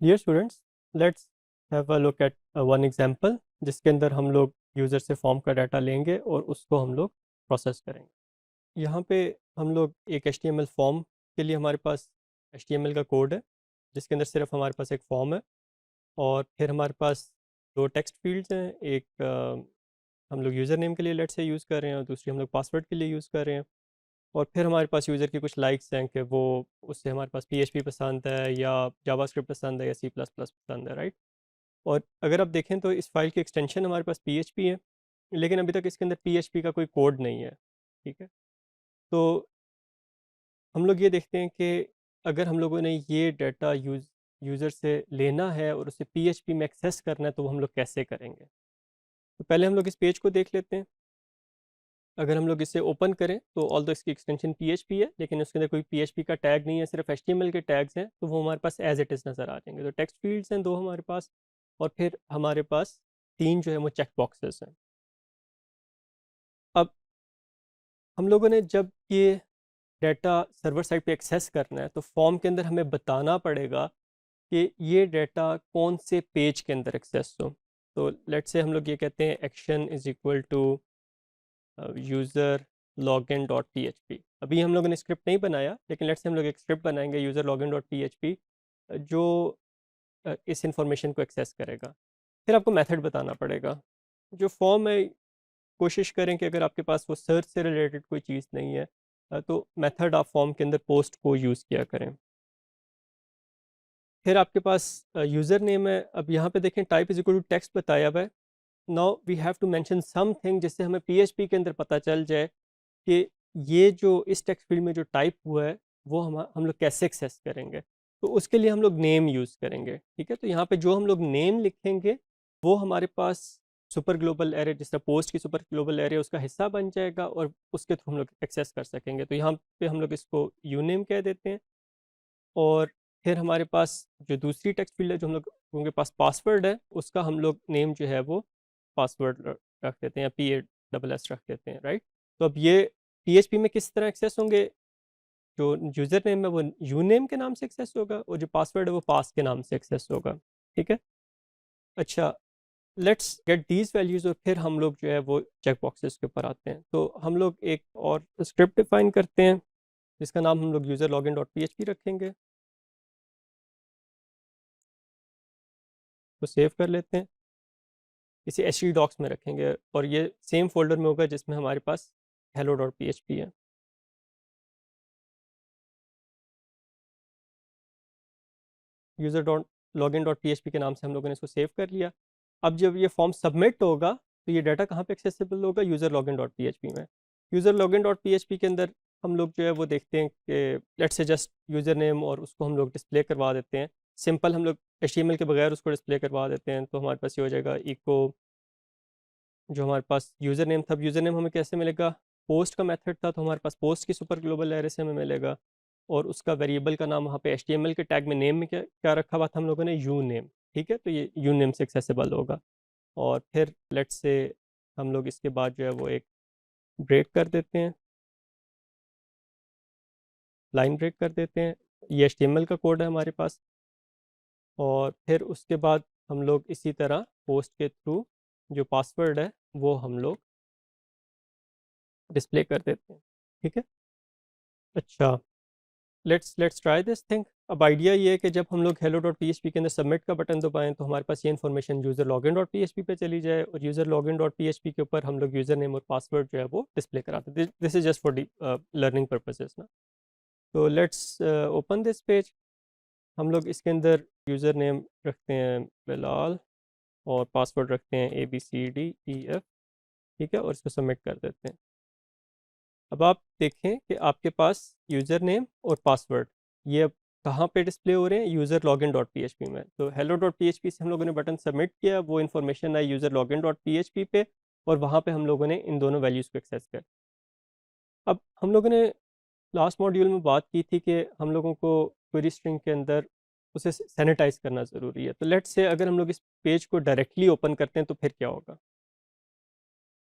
Dear students, let's have a look at one example जिसके अंदर हम लोग यूज़र से फॉर्म का डाटा लेंगे और उसको हम लोग प्रोसेस करेंगे। यहाँ पे हम लोग एक HTML फॉर्म के लिए हमारे पास HTML का कोड है जिसके अंदर सिर्फ हमारे पास एक फॉर्म है और फिर हमारे पास दो टेक्स्ट फील्ड्स हैं। एक हम लोग यूज़र नेम के लिए लेट से यूज़ कर रहे हैं और दूसरी हम लोग पासवर्ड के लिए यूज़ कर रहे हैं। और फिर हमारे पास यूज़र की कुछ लाइक्स हैं कि वो उससे हमारे पास PHP पसंद है या जावास्क्रिप्ट पसंद है या C++ पसंद है, राइट। और अगर आप देखें तो इस फाइल की एक्सटेंशन हमारे पास PHP है, लेकिन अभी तक इसके अंदर PHP का कोई कोड नहीं है। ठीक है, तो हम लोग ये देखते हैं कि अगर हम लोगों ने ये डाटा यूज़र से लेना है और उसे PHP में एक्सेस करना है तो वो हम लोग कैसे करेंगे। तो पहले हम लोग इस पेज को देख लेते हैं। अगर हम लोग इसे ओपन करें तो ऑल दो इसकी एक्सटेंशन PHP है, लेकिन उसके अंदर कोई PHP का टैग नहीं है, सिर्फ HTML के टैग्स हैं, तो वो हमारे पास एज इट इज़ नज़र आ जाएंगे। तो टेक्स्ट फील्ड्स हैं दो हमारे पास, और फिर हमारे पास तीन जो है वो चेक बॉक्सेस हैं। अब हम लोगों ने जब ये डाटा सर्वर साइड पे एक्सेस करना है तो फॉर्म के अंदर हमें बताना पड़ेगा कि ये डाटा कौन से पेज के अंदर एक्सेस हो। तो लेट्स से हम लोग ये कहते हैं action is equal to user login dot PHP। अभी हम लोगों ने स्क्रिप्ट नहीं बनाया, लेकिन लेट्स से हम लोग एक स्क्रिप्ट बनाएंगे यूज़र लॉगिन डॉट PHP जो इस इंफॉर्मेशन को एक्सेस करेगा। फिर आपको मेथड बताना पड़ेगा। जो फॉर्म है, कोशिश करें कि अगर आपके पास वो सर्च से रिलेटेड कोई चीज़ नहीं है तो मेथड आप फॉर्म के अंदर पोस्ट को यूज़ किया करें। फिर आपके पास यूज़र नेम है। अब यहाँ पे देखें type is equal to text बताया हुआ है। Now we have to mention something जिससे हमें PHP के अंदर पता चल जाए कि ये जो इस टेक्स्ट फील्ड में जो टाइप हुआ है वो हम लोग कैसे एक्सेस करेंगे। तो उसके लिए हम लोग नेम यूज़ करेंगे। ठीक है, तो यहाँ पे जो हम लोग नेम लिखेंगे वो हमारे पास सुपर ग्लोबल एरे, जिस तरह पोस्ट की सुपर ग्लोबल एरे उसका हिस्सा बन जाएगा और उसके थ्रू हम लोग एक्सेस कर सकेंगे। तो यहाँ पे हम लोग इसको यू नेम कह देते हैं। और फिर हमारे पास जो दूसरी टेक्स्ट फील्ड है, जो हम लोग उनके पास पासवर्ड है, उसका हम लोग नेम जो है वो पासवर्ड रख देते हैं या PASS रख देते हैं, राइट। तो अब ये PHP में किस तरह एक्सेस होंगे, जो यूज़र नेम है वो यू नेम के नाम से एक्सेस होगा और जो पासवर्ड है वो पास के नाम से एक्सेस होगा। ठीक है, अच्छा, लेट्स गेट दीज वैल्यूज़ और फिर हम लोग जो है वो चेक बॉक्सेस के ऊपर आते हैं। तो हम लोग एक और स्क्रिप्ट डिफाइन करते हैं जिसका नाम हम लोग यूज़र लॉगिन डॉट PHP रखेंगे। तो सेव कर लेते हैं, इसे HT डॉक्स में रखेंगे और ये सेम फोल्डर में होगा जिसमें हमारे पास hello डॉट PHP है। User dot login dot PHP के नाम से हम लोगों ने इसको सेव कर लिया। अब जब ये फॉर्म सबमिट होगा तो ये डाटा कहाँ पे एक्सेसिबल होगा, यूज़र लॉगिन डॉट PHP में। यूज़र लॉगिन डॉट PHP के अंदर हम लोग जो है वो देखते हैं कि let's say just user name और उसको हम लोग डिस्प्ले करवा देते हैं। सिंपल हम लोग HTML के बगैर उसको डिस्प्ले करवा देते हैं। तो हमारे पास ये हो जाएगा इको, जो हमारे पास यूज़र नेम था। यूज़र नेम हमें कैसे मिलेगा, पोस्ट का मेथड था तो हमारे पास पोस्ट की सुपर ग्लोबल एरे से हमें मिलेगा। और उसका वेरिएबल का नाम वहाँ पे HTML के टैग में नेम में क्या क्या रखा हुआ था हम लोगों ने, यू नेम। ठीक है, तो ये यू नेम से एक्सेसिबल होगा। और फिर लेट्स से हम लोग इसके बाद जो है वो एक ब्रेक कर देते हैं, लाइन ब्रेक कर देते हैं। ये HTML का कोड है हमारे पास। और फिर उसके बाद हम लोग इसी तरह पोस्ट के थ्रू जो पासवर्ड है वो हम लोग डिस्प्ले कर देते हैं। ठीक है, अच्छा, लेट्स ट्राई दिस थिंग। अब आइडिया ये है कि जब हम लोग हेलो डॉट PHP के अंदर सबमिट का बटन दबाएं तो हमारे पास ये information user login dot PHP पे चली जाए और यूज़र लॉगिन डॉट PHP के ऊपर हम लोग यूज़र नेम और पासवर्ड जो है वो डिस्प्ले कराते हैं। This is just for learning purposes ना। तो लेट्स ओपन दिस पेज। हम लोग इसके अंदर यूज़र नेम रखते हैं बिलाल और पासवर्ड रखते हैं ABCDEF। ठीक है, और इसको सबमिट कर देते हैं। अब आप देखें कि आपके पास यूज़र नेम और पासवर्ड ये अब कहाँ पे डिस्प्ले हो रहे हैं, यूज़र लॉगिन डॉट PHP में। तो हेलो डॉट PHP से हम लोगों ने बटन सबमिट किया, वो इन्फॉर्मेशन आई यूज़र लॉगिन डॉट PHP पे और वहाँ पे हम लोगों ने इन दोनों वैल्यूज़ को एक्सेस कर। अब हम लोगों ने लास्ट मॉड्यूल में बात की थी कि हम लोगों को क्वेरी स्ट्रिंग के अंदर उसे सैनिटाइज करना ज़रूरी है। तो लेट्स से अगर हम लोग इस पेज को डायरेक्टली ओपन करते हैं तो फिर क्या होगा।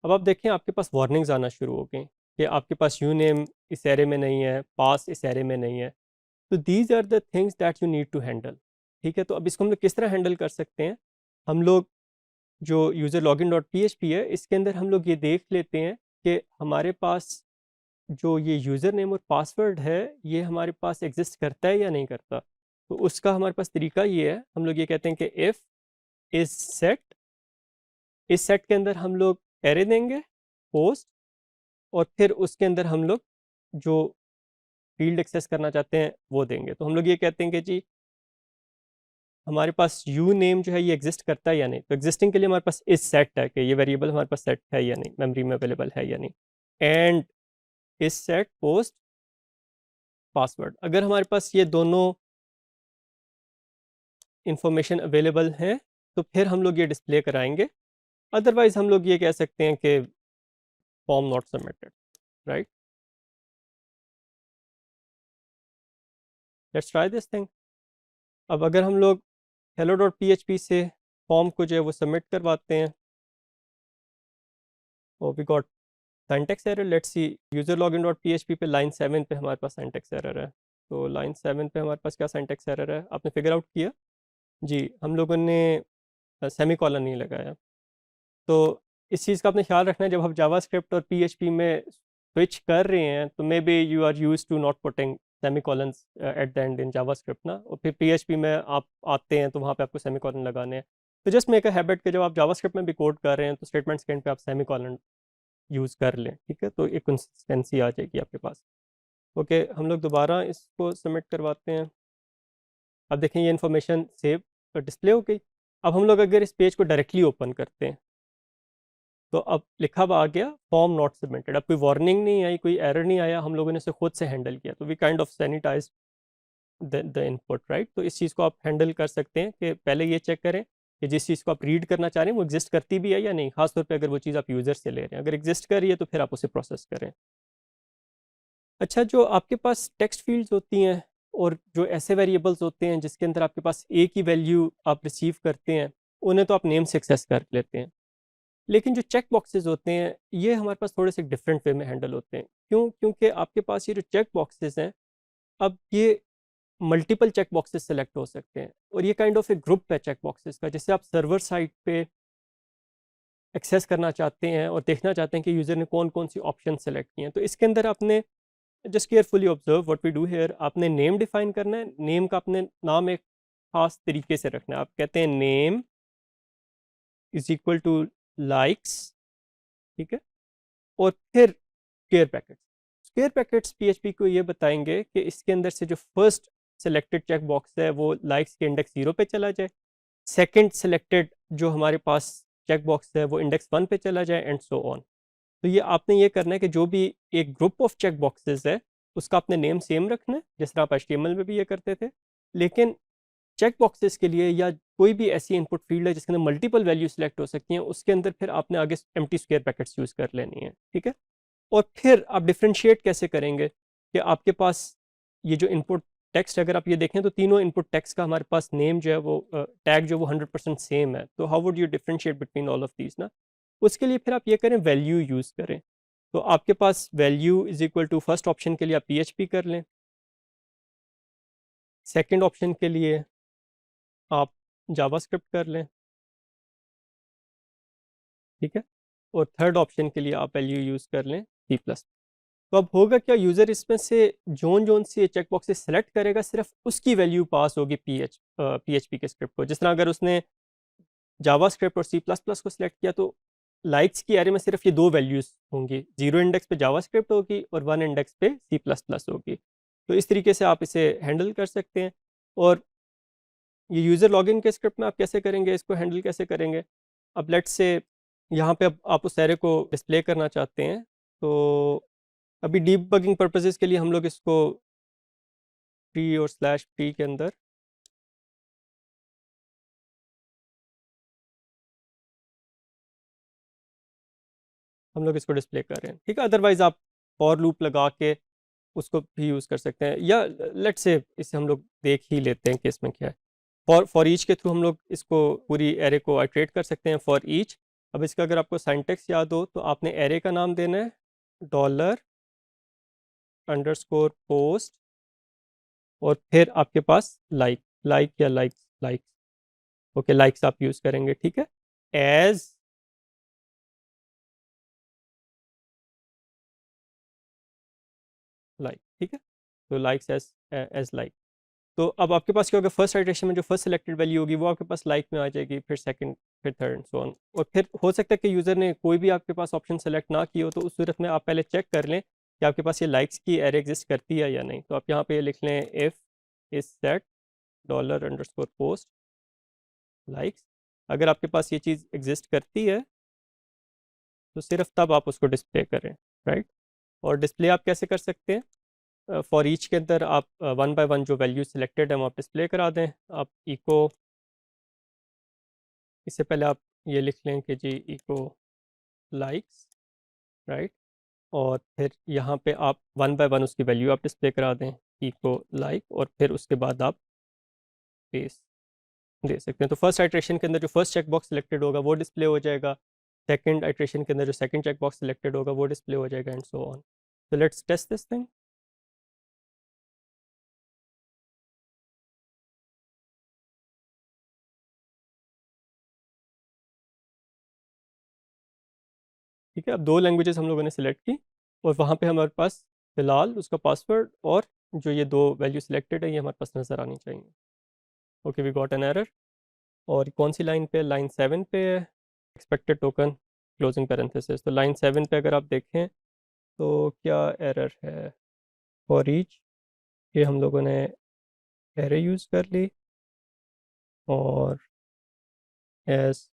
अब आप देखें आपके पास वार्निंग्स आना शुरू हो गई कि आपके पास यू नेम इस एरे में नहीं है, पास इस एरे में नहीं है। तो these are the things that you need to handle. ठीक है, तो अब इसको हम लोग किस तरह हैंडल कर सकते हैं? हम लोग जो यूज़र लॉगिन डॉट पीएचपी है, इसके अंदर हम लोग ये देख लेते हैं कि हमारे पास जो ये यूज़र नेम और पासवर्ड है, ये हमारे पास एग्जिस्ट करता है या नहीं करता। तो उसका हमारे पास तरीका ये है, हम लोग ये कहते हैं कि इफ़ इज सेट, इस सेट के अंदर हम लोग एरे देंगे पोस्ट, और फिर उसके अंदर हम लोग जो फील्ड एक्सेस करना चाहते हैं वो देंगे। तो हम लोग ये कहते हैं कि जी हमारे पास यू नेम जो है ये एग्जिस्ट करता है या नहीं। तो एग्जिस्टिंग के लिए हमारे पास इस सेट है कि ये वेरिएबल हमारे पास सेट है या नहीं, मेमोरी में अवेलेबल है या नहीं। एंड इस सेट पोस्ट पासवर्ड, अगर हमारे पास ये दोनों इंफॉर्मेशन अवेलेबल हैं तो फिर हम लोग ये डिस्प्ले कराएंगे। अदरवाइज हम लोग ये कह सकते हैं कि form not submitted, right. Let's try this thing. अब अगर हम लोग hello डॉट पी से फॉर्म को जो है वो सबमिट करवाते हैं, और we got syntax error. Let's see user login dot p पे लाइन 7 पे हमारे पास सिंटैक्स एरर है। तो लाइन 7 पे हमारे पास क्या सिंटैक्स एरर है, आपने फिगर आउट किया? जी, हम लोगों ने सेमी कॉलन नहीं लगाया। तो इस चीज़ का आपने ख्याल रखना है जब आप जावास्क्रिप्ट और पीएचपी में स्विच कर रहे हैं, तो maybe you are used to not putting semicolons at the end in JavaScript ना, और फिर पीएचपी में आप आते हैं तो वहाँ पे आपको सेमी कॉलन लगाने हैं। तो जस्ट मेक अ हैबिट कि जब आप जावास्क्रिप्ट में भी कोड कर रहे हैं तो स्टेटमेंट्स के एंड पे आप सेमी कॉलन यूज़ कर लें, ठीक है, तो एक कंसिस्टेंसी आ जाएगी आपके पास। ओके, हम लोग दोबारा इसको सबमिट करवाते हैं। अब देखें ये इन्फॉर्मेशन सेव डिस्प्ले हो गई। अब हम लोग अगर इस पेज को डायरेक्टली ओपन करते हैं तो अब लिखा हुआ आ गया फॉर्म नॉट सबमिटेड। अब कोई वार्निंग नहीं आई, कोई एरर नहीं आया, हम लोगों ने इसे खुद से हैंडल किया। तो we kind of sanitize the input, right. तो इस चीज़ को आप हैंडल कर सकते हैं कि पहले ये चेक करें कि जिस चीज़ को आप रीड करना चाह रहे हैं वो एग्जिस्ट करती भी है या नहीं, खासतौर पर अगर वो चीज़ आप यूज़र से ले रहे हैं। अगर एग्जिस्ट कर रही है तो फिर आप उसे प्रोसेस करें। अच्छा, जो आपके पास टेक्स्ट फील्ड्स होती हैं और जो ऐसे वेरिएबल्स होते हैं जिसके अंदर आपके पास एक ही वैल्यू आप रिसीव करते हैं, उन्हें तो आप नेम से एक्सेस कर लेते हैं। लेकिन जो चेक बॉक्सेस होते हैं ये हमारे पास थोड़े से डिफरेंट वे में हैंडल होते हैं। क्यों? क्योंकि आपके पास ये जो चेक बॉक्सेस हैं, अब ये मल्टीपल चेक बॉक्सेस सेलेक्ट हो सकते हैं, और ये काइंड ऑफ एक ग्रुप है चेक बॉक्सेस का। जैसे आप सर्वर साइट पे एक्सेस करना चाहते हैं और देखना चाहते हैं कि यूज़र ने कौन कौन सी ऑप्शन सेलेक्ट किए हैं, तो इसके अंदर आपने just carefully observe what we do here. आपने नेम डिफाइन करना है। नेम का अपने नाम एक खास तरीके से रखना है। आप कहते हैं name is equal two likes, ठीक है, और फिर square brackets. Square brackets PHP को ये बताएंगे कि इसके अंदर से जो फर्स्ट सेलेक्टेड चेक बॉक्स है वो लाइक्स के इंडेक्स 0 पे चला जाए, सेकंड सेलेक्टेड जो हमारे पास चेक बॉक्स है वो इंडेक्स 1 पे चला जाए, एंड सो ऑन। तो ये आपने ये करना है कि जो भी एक ग्रुप ऑफ चेक बॉक्सेस है उसका आपने नेम सेम रखना है, जिस तरह आप HTML में भी ये करते थे। लेकिन चेक बॉक्सेस के लिए या कोई भी ऐसी इनपुट फील्ड है जिसके अंदर मल्टीपल वैल्यू सेलेक्ट हो सकती हैं, उसके अंदर फिर आपने आगे एम्प्टी स्क्वायर ब्रैकेट्स यूज़ कर लेनी है, ठीक है। और फिर आप डिफ्रेंशिएट कैसे करेंगे कि आपके पास ये जो इनपुट टेक्स्ट, अगर आप ये देखें तो तीनों इनपुट टेक्स्ट का हमारे पास नेम जो है वो टैग जो वो 100% सेम है। तो how would you differentiate between all of these ना? उसके लिए फिर आप ये करें, वैल्यू यूज़ करें। तो आपके पास value is equal to first option के लिए आप PHP कर लें, सेकंड ऑप्शन के लिए आप जावास्क्रिप्ट कर लें, ठीक है, और थर्ड ऑप्शन के लिए आप वैल्यू यूज़ कर लें C++। तो अब होगा क्या, यूज़र इसमें से जोन जोन से चेक बॉक्सेस सेलेक्ट करेगा, सिर्फ उसकी वैल्यू पास होगी PHP के स्क्रिप्ट को। जिस तरह अगर उसने जावास्क्रिप्ट और C++ को सिलेक्ट किया तो लाइक्स की एरे में सिर्फ ये दो वैल्यूज़ होंगी, 0 इंडेक्स पे जावास्क्रिप्ट होगी और 1 इंडेक्स पे C++ होगी। तो इस तरीके से आप इसे हैंडल कर सकते हैं। और ये यूज़र लॉगिन के स्क्रिप्ट में आप कैसे करेंगे, इसको हैंडल कैसे करेंगे? अब लेट्स से यहाँ पे अब आप उस एरे को डिस्प्ले करना चाहते हैं, तो अभी डीबगिंग पर्पसेस के लिए हम लोग इसको ट्री और स्लैश ट्री के अंदर हम लोग इसको डिस्प्ले कर रहे हैं, ठीक है। अदरवाइज आप फॉर लूप लगा के उसको भी यूज़ कर सकते हैं, या लेट्स से इसे हम लोग देख ही लेते हैं कि इसमें क्या है। फॉर ईच के थ्रू हम लोग इसको पूरी एरे को आइट्रेट कर सकते हैं, फॉर ईच। अब इसका अगर आपको सिंटैक्स याद हो तो आपने एरे का नाम देना है $_पोस्ट, और फिर आपके पास लाइक या लाइक्स लाइक्स, ओके लाइक्स आप यूज़ करेंगे, ठीक है, एज लाइक, ठीक है, तो लाइक्स एज लाइक। तो अब आपके पास क्या होगा, फर्स्ट आइटरेशन में जो फर्स्ट सेलेक्टेड वैल्यू होगी वो आपके पास लाइक में आ जाएगी, फिर सेकंड, फिर थर्ड एंड सो ऑन। और फिर हो सकता है कि यूज़र ने कोई भी आपके पास ऑप्शन सेलेक्ट ना की हो, तो उस सूरत में आप पहले चेक कर लें कि आपके पास ये लाइक्स की एरे एग्जिस्ट करती है या नहीं। तो आप यहाँ पे लिख लें if is set $_post likes. अगर आपके पास ये चीज़ एग्जिस्ट करती है तो सिर्फ तब आप उसको डिस्प्ले करें, राइट। और डिस्प्ले आप कैसे कर सकते हैं, फॉर ईच के अंदर आप वन बाय वन जो वैल्यू सिलेक्टेड है वो आप डिस्प्ले करा दें। आप इको, इससे पहले आप ये लिख लें कि जी इको लाइक्स, राइट। और फिर यहाँ पे आप वन बाय वन उसकी वैल्यू आप डिस्प्ले करा दें, इको लाइक, और फिर उसके बाद आप स्पेस दे सकते हैं। तो फर्स्ट आइट्रेशन के अंदर जो फर्स्ट चेक बॉक्स सिलेक्टेड होगा वो डिस्प्ले हो जाएगा, सेकंड आइट्रेशन के अंदर जो सेकंड चेक बॉक्स सिलेक्टेड होगा वो डिस्प्ले हो जाएगा, एंड सो ऑन। तो लेट्स टेस्ट दिस थिंग। ठीक है, अब दो लैंग्वेजेस हम लोगों ने सिलेक्ट की और वहाँ पे हमारे पास फिलहाल उसका पासवर्ड और जो ये दो वैल्यू सिलेक्टेड है ये हमारे पास नज़र आनी चाहिए। Okay, we got an error. और कौन सी लाइन पे, लाइन 7 पे है, एक्सपेक्टेड टोकन क्लोजिंग पैरेंथेसिस। तो लाइन 7 पे अगर आप देखें तो क्या एरर है, फॉर ईच ये हम लोगों ने एरे यूज़ कर ली, और एस,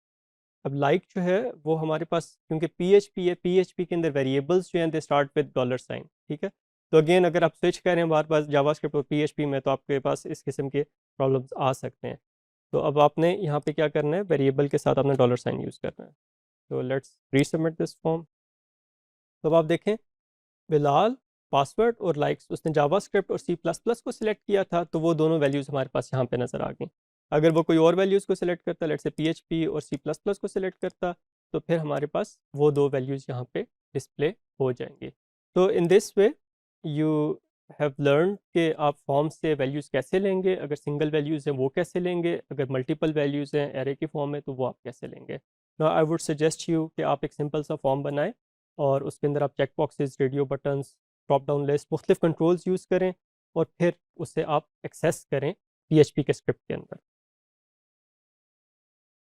अब लाइक जो है वो हमारे पास क्योंकि पीएचपी है, पीएचपी के अंदर वेरिएबल्स जो हैं दे स्टार्ट विद $, ठीक है। तो अगेन अगर आप स्विच करें बार बार जावास्क्रिप्ट और पीएचपी में तो आपके पास इस किस्म के प्रॉब्लम्स आ सकते हैं। तो अब आपने यहाँ पे क्या करना है, वेरिएबल के साथ आपने $, यूज़ करना है। तो लेट्स रीसबमिट दिस फॉर्म। तो अब आप देखें, बिलाल, पासवर्ड और लाइक्स, उसने जावास्क्रिप्ट और सी प्लस प्लस को सिलेक्ट किया था, तो वो दोनों वैल्यूज़ हमारे पास यहाँ पे नज़र आ गई। अगर वो कोई और वैल्यूज़ को सिलेक्ट करता, लेट से पीएचपी और सी प्लस प्लस को सिलेक्ट करता, तो फिर हमारे पास वो दो वैल्यूज़ यहाँ पे डिस्प्ले हो जाएंगी। तो in this way you have learn कि आप फॉर्म से वैल्यूज़ कैसे लेंगे, अगर सिंगल वैल्यूज़ हैं वो कैसे लेंगे, अगर मल्टीपल वैल्यूज़ हैं एरे के फॉर्म में तो वो आप कैसे लेंगे। Now I would suggest you कि आप एक सिंपल सा फॉर्म बनाएं और उसके अंदर आप check boxes, radio buttons, drop down list, मुख्तलिफ कंट्रोल्स यूज़ करें और फिर उसे आप एक्सेस करें पीएचपी के स्क्रिप्ट के अंदर।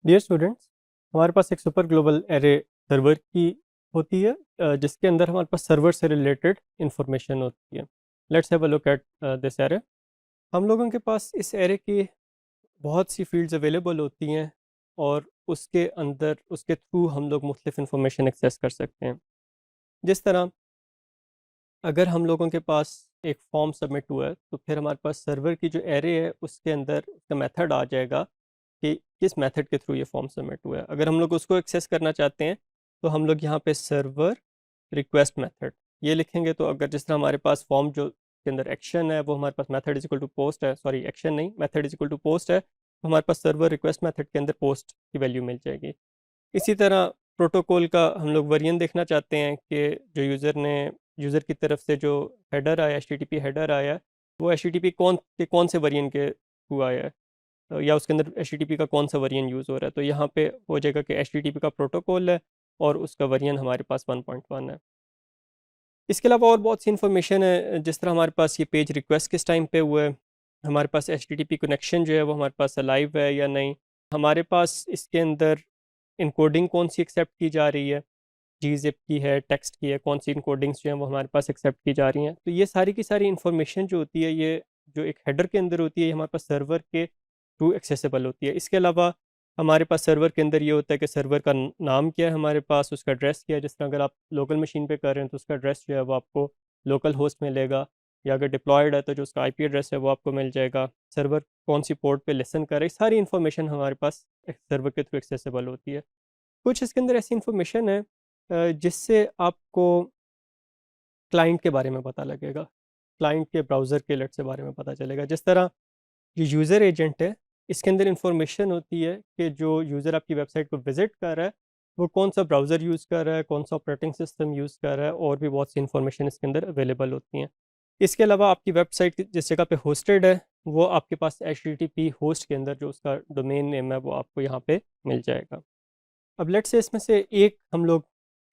डियर स्टूडेंट्स, हमारे पास एक सुपर ग्लोबल एरे सर्वर की होती है, जिसके अंदर हमारे पास सर्वर से रिलेटेड इंफॉर्मेशन होती है। Let's have a look at this array. हम लोगों के पास इस एरे की बहुत सी फील्ड्स अवेलेबल होती हैं और उसके अंदर उसके थ्रू हम लोग मुख्तलिफ इंफॉर्मेशन एक्सेस कर सकते हैं। जिस तरह अगर हम लोगों के पास एक फॉर्म सबमिट हुआ है तो फिर हमारे पास सर्वर की जो एरे है उसके अंदर उसका मेथड आ जाएगा कि किस मेथड के थ्रू ये फॉर्म सबमिट हुआ है। अगर हम लोग उसको एक्सेस करना चाहते हैं तो हम लोग यहाँ पे सर्वर रिक्वेस्ट मेथड ये लिखेंगे। तो अगर जिस तरह हमारे पास फॉर्म जो के अंदर एक्शन है वो हमारे पास method is equal to post है, सॉरी एक्शन नहीं, method is equal to post है, तो हमारे पास सर्वर रिक्वेस्ट मेथड के अंदर पोस्ट की वैल्यू मिल जाएगी। इसी तरह प्रोटोकॉल का हम लोग वेरिएंट देखना चाहते हैं कि जो यूज़र की तरफ से जो हेडर आया, एचटीटीपी हेडर आया, वो एचटीटीपी कौन से वेरिएंट के थ्रू आया है, या उसके अंदर एचटीटीपी का कौन सा वेरिएंट यूज़ हो रहा है। तो यहाँ पे हो जाएगा कि एचटीटीपी का प्रोटोकॉल है और उसका वेरिएंट हमारे पास 1.1 है। इसके अलावा और बहुत सी इन्फॉर्मेशन है, जिस तरह हमारे पास ये पेज रिक्वेस्ट किस टाइम पे हुआ है, हमारे पास एचटीटीपी कनेक्शन जो है वो हमारे पास लाइव है या नहीं, हमारे पास इसके अंदर इनकोडिंग कौन सी एक्सेप्ट की जा रही है, gzip की है, टेक्स्ट की है, कौन सी इनकोडिंग्स जो हैं वो हमारे पास एक्सेप्ट की जा रही हैं। तो ये सारी की सारी इन्फॉर्मेशन जो होती है ये जो एक हेडर के अंदर होती है ये हमारे पास सर्वर के थ्रू एक्सेसिबल होती है। इसके अलावा हमारे पास सर्वर के अंदर ये होता है कि सर्वर का नाम क्या है, हमारे पास उसका एड्रेस क्या है। जिस तरह अगर आप लोकल मशीन पे कर रहे हैं तो उसका एड्रेस जो है वो आपको लोकल होस्ट में लेगा, या अगर डिप्लॉयड है तो जो उसका आईपी एड्रेस है वो आपको मिल जाएगा। सर्वर कौन सी पोर्ट पे लिसन कर रहा है, सारी इन्फॉर्मेशन हमारे पास सर्वर के थ्रू एक्सेसिबल होती है। कुछ इसके अंदर ऐसी इन्फॉर्मेशन है जिससे आपको क्लाइंट के बारे में पता लगेगा, क्लाइंट के ब्राउज़र के अलर्ट से बारे में पता चलेगा। जिस तरह ये यूज़र एजेंट है, इसके अंदर इंफॉर्मेशन होती है कि जो यूज़र आपकी वेबसाइट को विज़िट कर रहा है वो कौन सा ब्राउज़र यूज़ कर रहा है, कौन सा ऑपरेटिंग सिस्टम यूज़ कर रहा है, और भी बहुत सी इंफॉर्मेशन इसके अंदर अवेलेबल होती हैं। इसके अलावा आपकी वेबसाइट जिस जगह पे होस्टेड है वो आपके पास HTTP होस्ट के अंदर जो उसका डोमेन नेम है वो आपको यहाँ पे मिल जाएगा। अब लेट्स से इसमें से एक हम लोग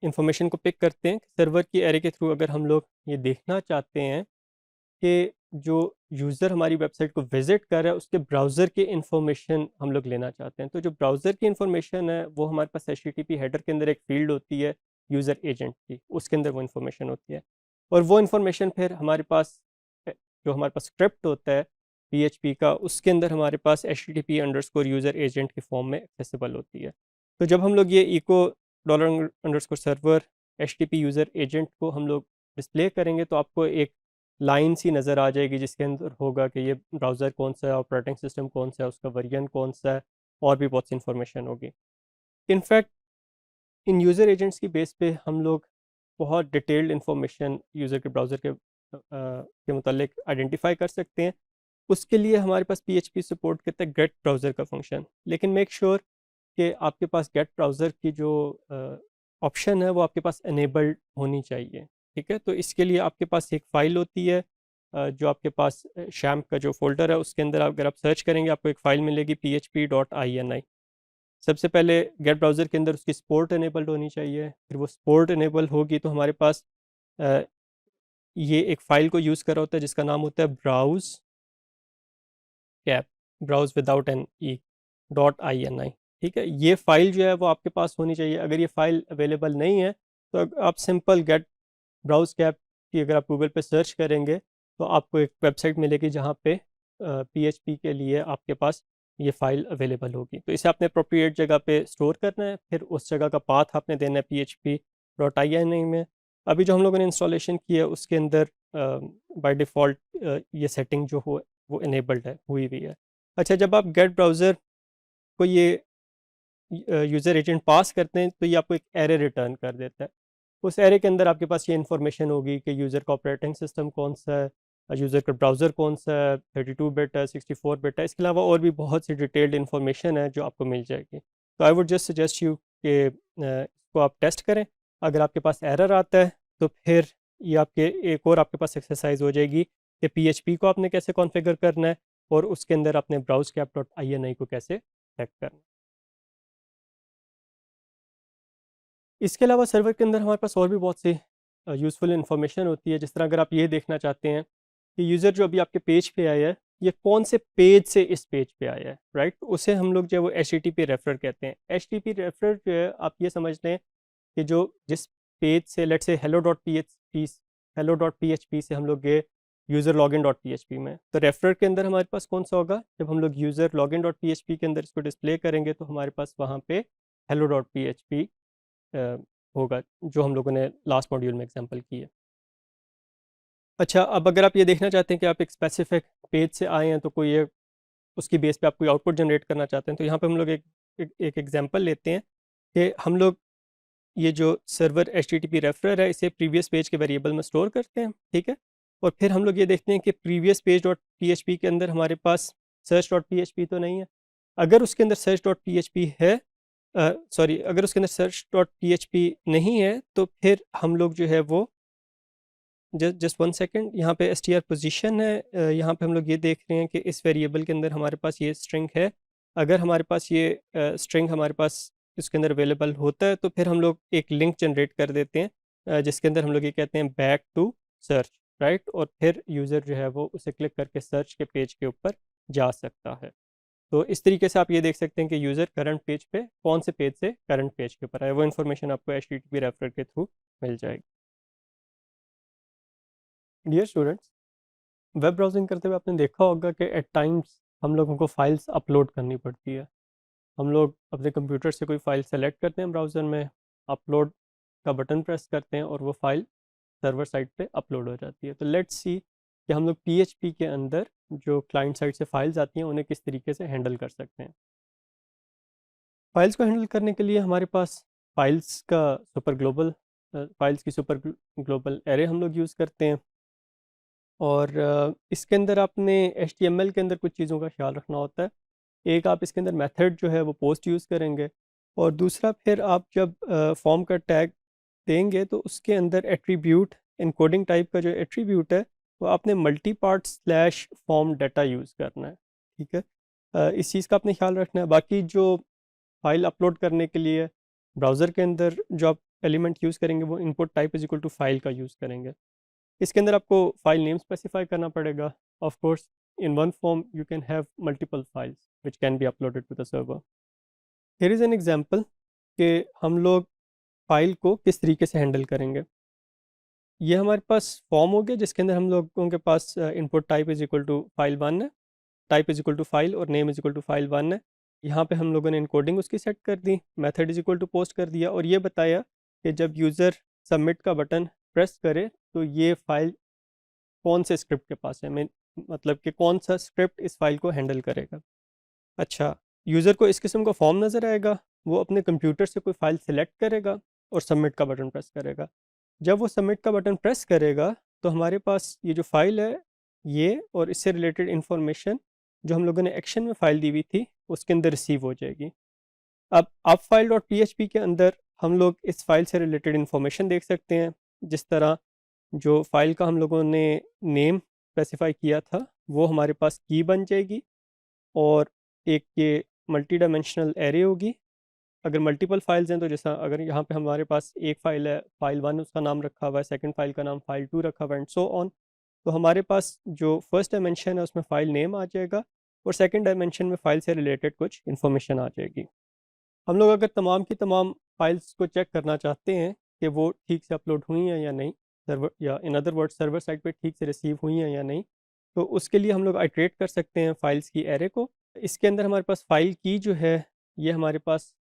इंफॉर्मेशन को पिक करते हैं, सर्वर की एरे के थ्रू अगर हम लोग ये देखना चाहते हैं कि जो यूज़र हमारी वेबसाइट को विज़िट कर रहा है उसके ब्राउज़र की इंफॉर्मेशन हम लोग लेना चाहते हैं। तो जो ब्राउज़र की इंफॉर्मेशन है वो हमारे पास HTTP हेडर के अंदर एक फ़ील्ड होती है यूज़र एजेंट की, उसके अंदर वो इंफॉर्मेशन होती है। और वो इंफॉर्मेशन फिर हमारे पास जो हमारे पास स्क्रिप्ट होता है PHP का, उसके अंदर हमारे पास HTTP अंडरस्कोर यूज़र एजेंट की फॉर्म में एक्सेसिबल होती है। तो जब हम लोग ये echo dollar underscore server HTTP user agent को हम लोग डिस्प्ले करेंगे तो आपको एक लाइन सी नज़र आ जाएगी जिसके अंदर होगा कि ये ब्राउज़र कौन सा है, ऑपरेटिंग सिस्टम कौन सा है, उसका वर्जन कौन सा है, और भी बहुत सी इंफॉर्मेशन होगी। इनफैक्ट इन यूज़र एजेंट्स की बेस पे हम लोग बहुत डिटेल्ड इंफॉर्मेशन यूज़र के ब्राउज़र के मुतालिक आइडेंटिफाई कर सकते हैं। उसके लिए हमारे पास PHP सपोर्ट करता है गेट ब्राउज़र का फंक्शन, लेकिन मेक श्योर कि आपके पास गेट ब्राउज़र की जो ऑप्शन है वो आपके पास इनेबल्ड होनी चाहिए। ठीक है, तो इसके लिए आपके पास एक फ़ाइल होती है जो आपके पास शैम्प का जो फ़ोल्डर है उसके अंदर अगर आप सर्च करेंगे आपको एक फ़ाइल मिलेगी php.ini। सबसे पहले गेट ब्राउज़र के अंदर उसकी सपोर्ट इनेबल्ड होनी चाहिए, फिर वो सपोर्ट इनेबल होगी तो हमारे पास अ, ये एक फ़ाइल को यूज़ कर रहा होता है जिसका नाम होता है browse cap, browse without an E .ini। ठीक है, ये फ़ाइल जो है वो आपके पास होनी चाहिए। अगर ये फ़ाइल अवेलेबल नहीं है तो आप सिंपल गेट ब्राउज़ कैप की अगर आप गूगल पे सर्च करेंगे तो आपको एक वेबसाइट मिलेगी जहाँ पे PHP के लिए आपके पास ये फ़ाइल अवेलेबल होगी। तो इसे आपने अप्रोप्रिएट जगह पे स्टोर करना है, फिर उस जगह का पाथ आपने देना है php.ini में। अभी जो हम लोगों ने इंस्टॉलेशन की है उसके अंदर बाय डिफ़ॉल्ट ये सेटिंग जो हो वो इनेबल्ड है, हुई हुई है। अच्छा, जब आप गेट ब्राउज़र को ये यूज़र एजेंट पास करते हैं तो ये आपको एक एरे रिटर्न कर देता है। उस एरे के अंदर आपके पास ये इन्फॉर्मेशन होगी कि यूज़र का ऑपरेटिंग सिस्टम कौन सा है, यूज़र का ब्राउज़र कौन सा है, 32 बिट है, 64 बिट है। इसके अलावा और भी बहुत सी डिटेल्ड इन्फॉर्मेशन है जो आपको मिल जाएगी। तो I would just suggest you कि इसको आप टेस्ट करें। अगर आपके पास एरर आता है तो फिर ये आपके एक और आपके पास एक्सरसाइज हो जाएगी कि PHP को आपने कैसे कॉन्फ़िगर करना है और उसके अंदर आपने ब्राउज़ कैप डॉट ini को कैसे चेक करना है। इसके अलावा सर्वर के अंदर हमारे पास और भी बहुत सी यूज़फुल इन्फॉर्मेशन होती है। जिस तरह अगर आप ये देखना चाहते हैं कि यूज़र जो अभी आपके पेज पे आया है ये कौन से पेज से इस पेज पे आया है, राइट? तो उसे हम लोग जो है वो HTTP रेफर कहते हैं। HTTP रेफर जो है आप ये समझ लें कि जो जिस पेज से लेट्स से hello.php से हम लोग गए यूज़र लॉगिन डॉट php में, तो रेफर के अंदर हमारे पास कौन सा होगा? जब हम लोग यूज़र लॉगिन डॉट php के अंदर इसको डिस्प्ले करेंगे तो हमारे पास वहाँ पे hello.php अ, होगा, जो हम लोगों ने लास्ट मॉड्यूल में एग्जांपल की है। अच्छा, अब अगर आप ये देखना चाहते हैं कि आप एक स्पेसिफिक पेज से आए हैं तो कोई एक उसकी बेस पे आप कोई आउटपुट जनरेट करना चाहते हैं तो यहाँ पे हम लोग एक एग्जांपल लेते हैं कि हम लोग ये जो सर्वर HTTP रेफरर है इसे प्रीवियस पेज के वेरिएबल में स्टोर करते हैं, ठीक है? और फिर हम लोग ये देखते हैं कि प्रीवियस पेज डॉट PHP के अंदर हमारे पास सर्च डॉट PHP तो नहीं है। अगर उसके अंदर सर्च डॉट PHP है, सॉरी, अगर उसके अंदर सर्च डॉट PHP नहीं है तो फिर हम लोग जो है वो जस्ट वन सेकंड, यहाँ पे str पोजीशन है, यहाँ पे हम लोग ये देख रहे हैं कि इस वेरिएबल के अंदर हमारे पास ये स्ट्रिंग है। अगर हमारे पास ये स्ट्रिंग हमारे पास इसके अंदर अवेलेबल होता है तो फिर हम लोग एक लिंक जनरेट कर देते हैं जिसके अंदर हम लोग ये कहते हैं बैक टू सर्च, राइट? और फिर यूज़र जो है वो उसे क्लिक करके सर्च के पेज के ऊपर जा सकता है। तो इस तरीके से आप ये देख सकते हैं कि यूज़र करंट पेज पे कौन से पेज से करंट पेज के ऊपर है, वो इन्फॉर्मेशन आपको HTTP रेफर के थ्रू मिल जाएगी। डियर स्टूडेंट्स, वेब ब्राउजिंग करते हुए आपने देखा होगा कि एट टाइम्स हम लोगों को फाइल्स अपलोड करनी पड़ती है। हम लोग अपने कंप्यूटर से कोई फ़ाइल सेलेक्ट करते हैं ब्राउज़र में, अपलोड का बटन प्रेस करते हैं और वो फ़ाइल सर्वर साइड पे अपलोड हो जाती है। तो लेट्स सी कि हम लोग PHP के अंदर जो क्लाइंट साइड से फाइल्स आती हैं उन्हें किस तरीके से हैंडल कर सकते हैं। फाइल्स को हैंडल करने के लिए हमारे पास फाइल्स का सुपर ग्लोबल फाइल्स की सुपर ग्लोबल एरे हम लोग यूज़ करते हैं। और इसके अंदर आपने HTML के अंदर कुछ चीज़ों का ख्याल रखना होता है। एक, आप इसके अंदर मेथड जो है वो पोस्ट यूज़ करेंगे, और दूसरा फिर आप जब फॉर्म का टैग देंगे तो उसके अंदर एट्रीब्यूट, इनकोडिंग टाइप का जो एट्रीब्यूट है तो आपने multi part slash form data use करना है, ठीक है। इस चीज़ का आपने ख्याल रखना है। बाकी जो फाइल अपलोड करने के लिए ब्राउज़र के अंदर जो आप एलिमेंट यूज़ करेंगे वो input type is equal to file का यूज़ करेंगे। इसके अंदर आपको फाइल नेम स्पेसिफाई करना पड़ेगा। Of course in one form you can have multiple files which can be uploaded to the server. Here is an example कि हम लोग फाइल को किस तरीके से हैंडल करेंगे। ये हमारे पास फॉर्म हो गया जिसके अंदर हम लोगों के पास input type is equal to file one है, type is equal to file और name is equal to file one है। यहाँ पे हम लोगों ने इनकोडिंग उसकी सेट कर दी, method is equal to post कर दिया और ये बताया कि जब यूज़र सबमिट का बटन प्रेस करे तो ये फाइल कौन से स्क्रिप्ट के पास है, मैं मतलब कि कौन सा स्क्रिप्ट इस फाइल को हैंडल करेगा। अच्छा, यूज़र को इस किस्म का फॉर्म नज़र आएगा, वो अपने कंप्यूटर से कोई फाइल सिलेक्ट करेगा और सबमिट का बटन प्रेस करेगा। जब वो सबमिट का बटन प्रेस करेगा तो हमारे पास ये जो फाइल है ये और इससे रिलेटेड इंफॉर्मेशन जो हम लोगों ने एक्शन में फ़ाइल दी हुई थी उसके अंदर रिसीव हो जाएगी। अब फाइल डॉट पी के अंदर हम लोग इस फाइल से रिलेटेड इंफॉर्मेशन देख सकते हैं। जिस तरह जो फाइल का हम लोगों ने नेम स्पेसिफाई किया था वो हमारे पास की बन जाएगी और एक ये मल्टी डायमेंशनल एरे होगी। अगर मल्टीपल फाइल्स हैं तो जैसा अगर यहाँ पे हमारे पास एक फ़ाइल है, फाइल वन उसका नाम रखा हुआ है, सेकंड फाइल का नाम फाइल टू रखा हुआ है एंड सो ऑन, तो हमारे पास जो फर्स्ट डायमेंशन है उसमें फ़ाइल नेम आ जाएगा और सेकंड डायमेंशन में फ़ाइल से रिलेटेड कुछ इन्फॉर्मेशन आ जाएगी। हम लोग अगर तमाम की तमाम फाइल्स को चेक करना चाहते हैं कि वो ठीक से अपलोड हुई हैं या नहीं, सर्वर या in other word server side पे ठीक से रिसीव हुई हैं या नहीं, तो उसके लिए हम लोग आइट्रेट कर सकते हैं फाइल्स की एरे को। इसके अंदर हमारे पास फाइल की जो है ये हमारे पास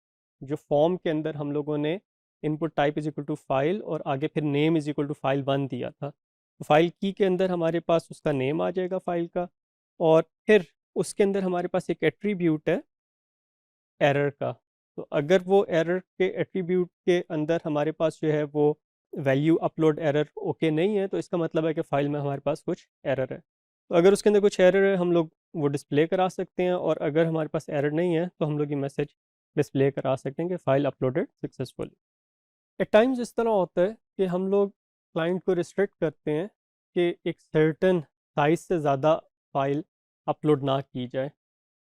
जो फॉर्म के अंदर हम लोगों ने input type is equal to file और आगे फिर name is equal to file one दिया था, तो फाइल की के अंदर हमारे पास उसका नेम आ जाएगा फाइल का और फिर उसके अंदर हमारे पास एक एट्रीब्यूट है एरर का। तो अगर वो एरर के एट्रीब्यूट के अंदर हमारे पास जो है वो वैल्यू अपलोड एरर ओके नहीं है तो इसका मतलब है कि फ़ाइल में हमारे पास कुछ एरर है। तो अगर उसके अंदर कुछ एरर है हम लोग वो डिस्प्ले करा सकते हैं और अगर हमारे पास एरर नहीं है तो हम लोग ये मैसेज डिस्प्ले करा सकते हैं कि file uploaded successfully. At times इस तरह होता है कि हम लोग क्लाइंट को रिस्ट्रिक्ट करते हैं कि एक सर्टन साइज से ज़्यादा फाइल अपलोड ना की जाए,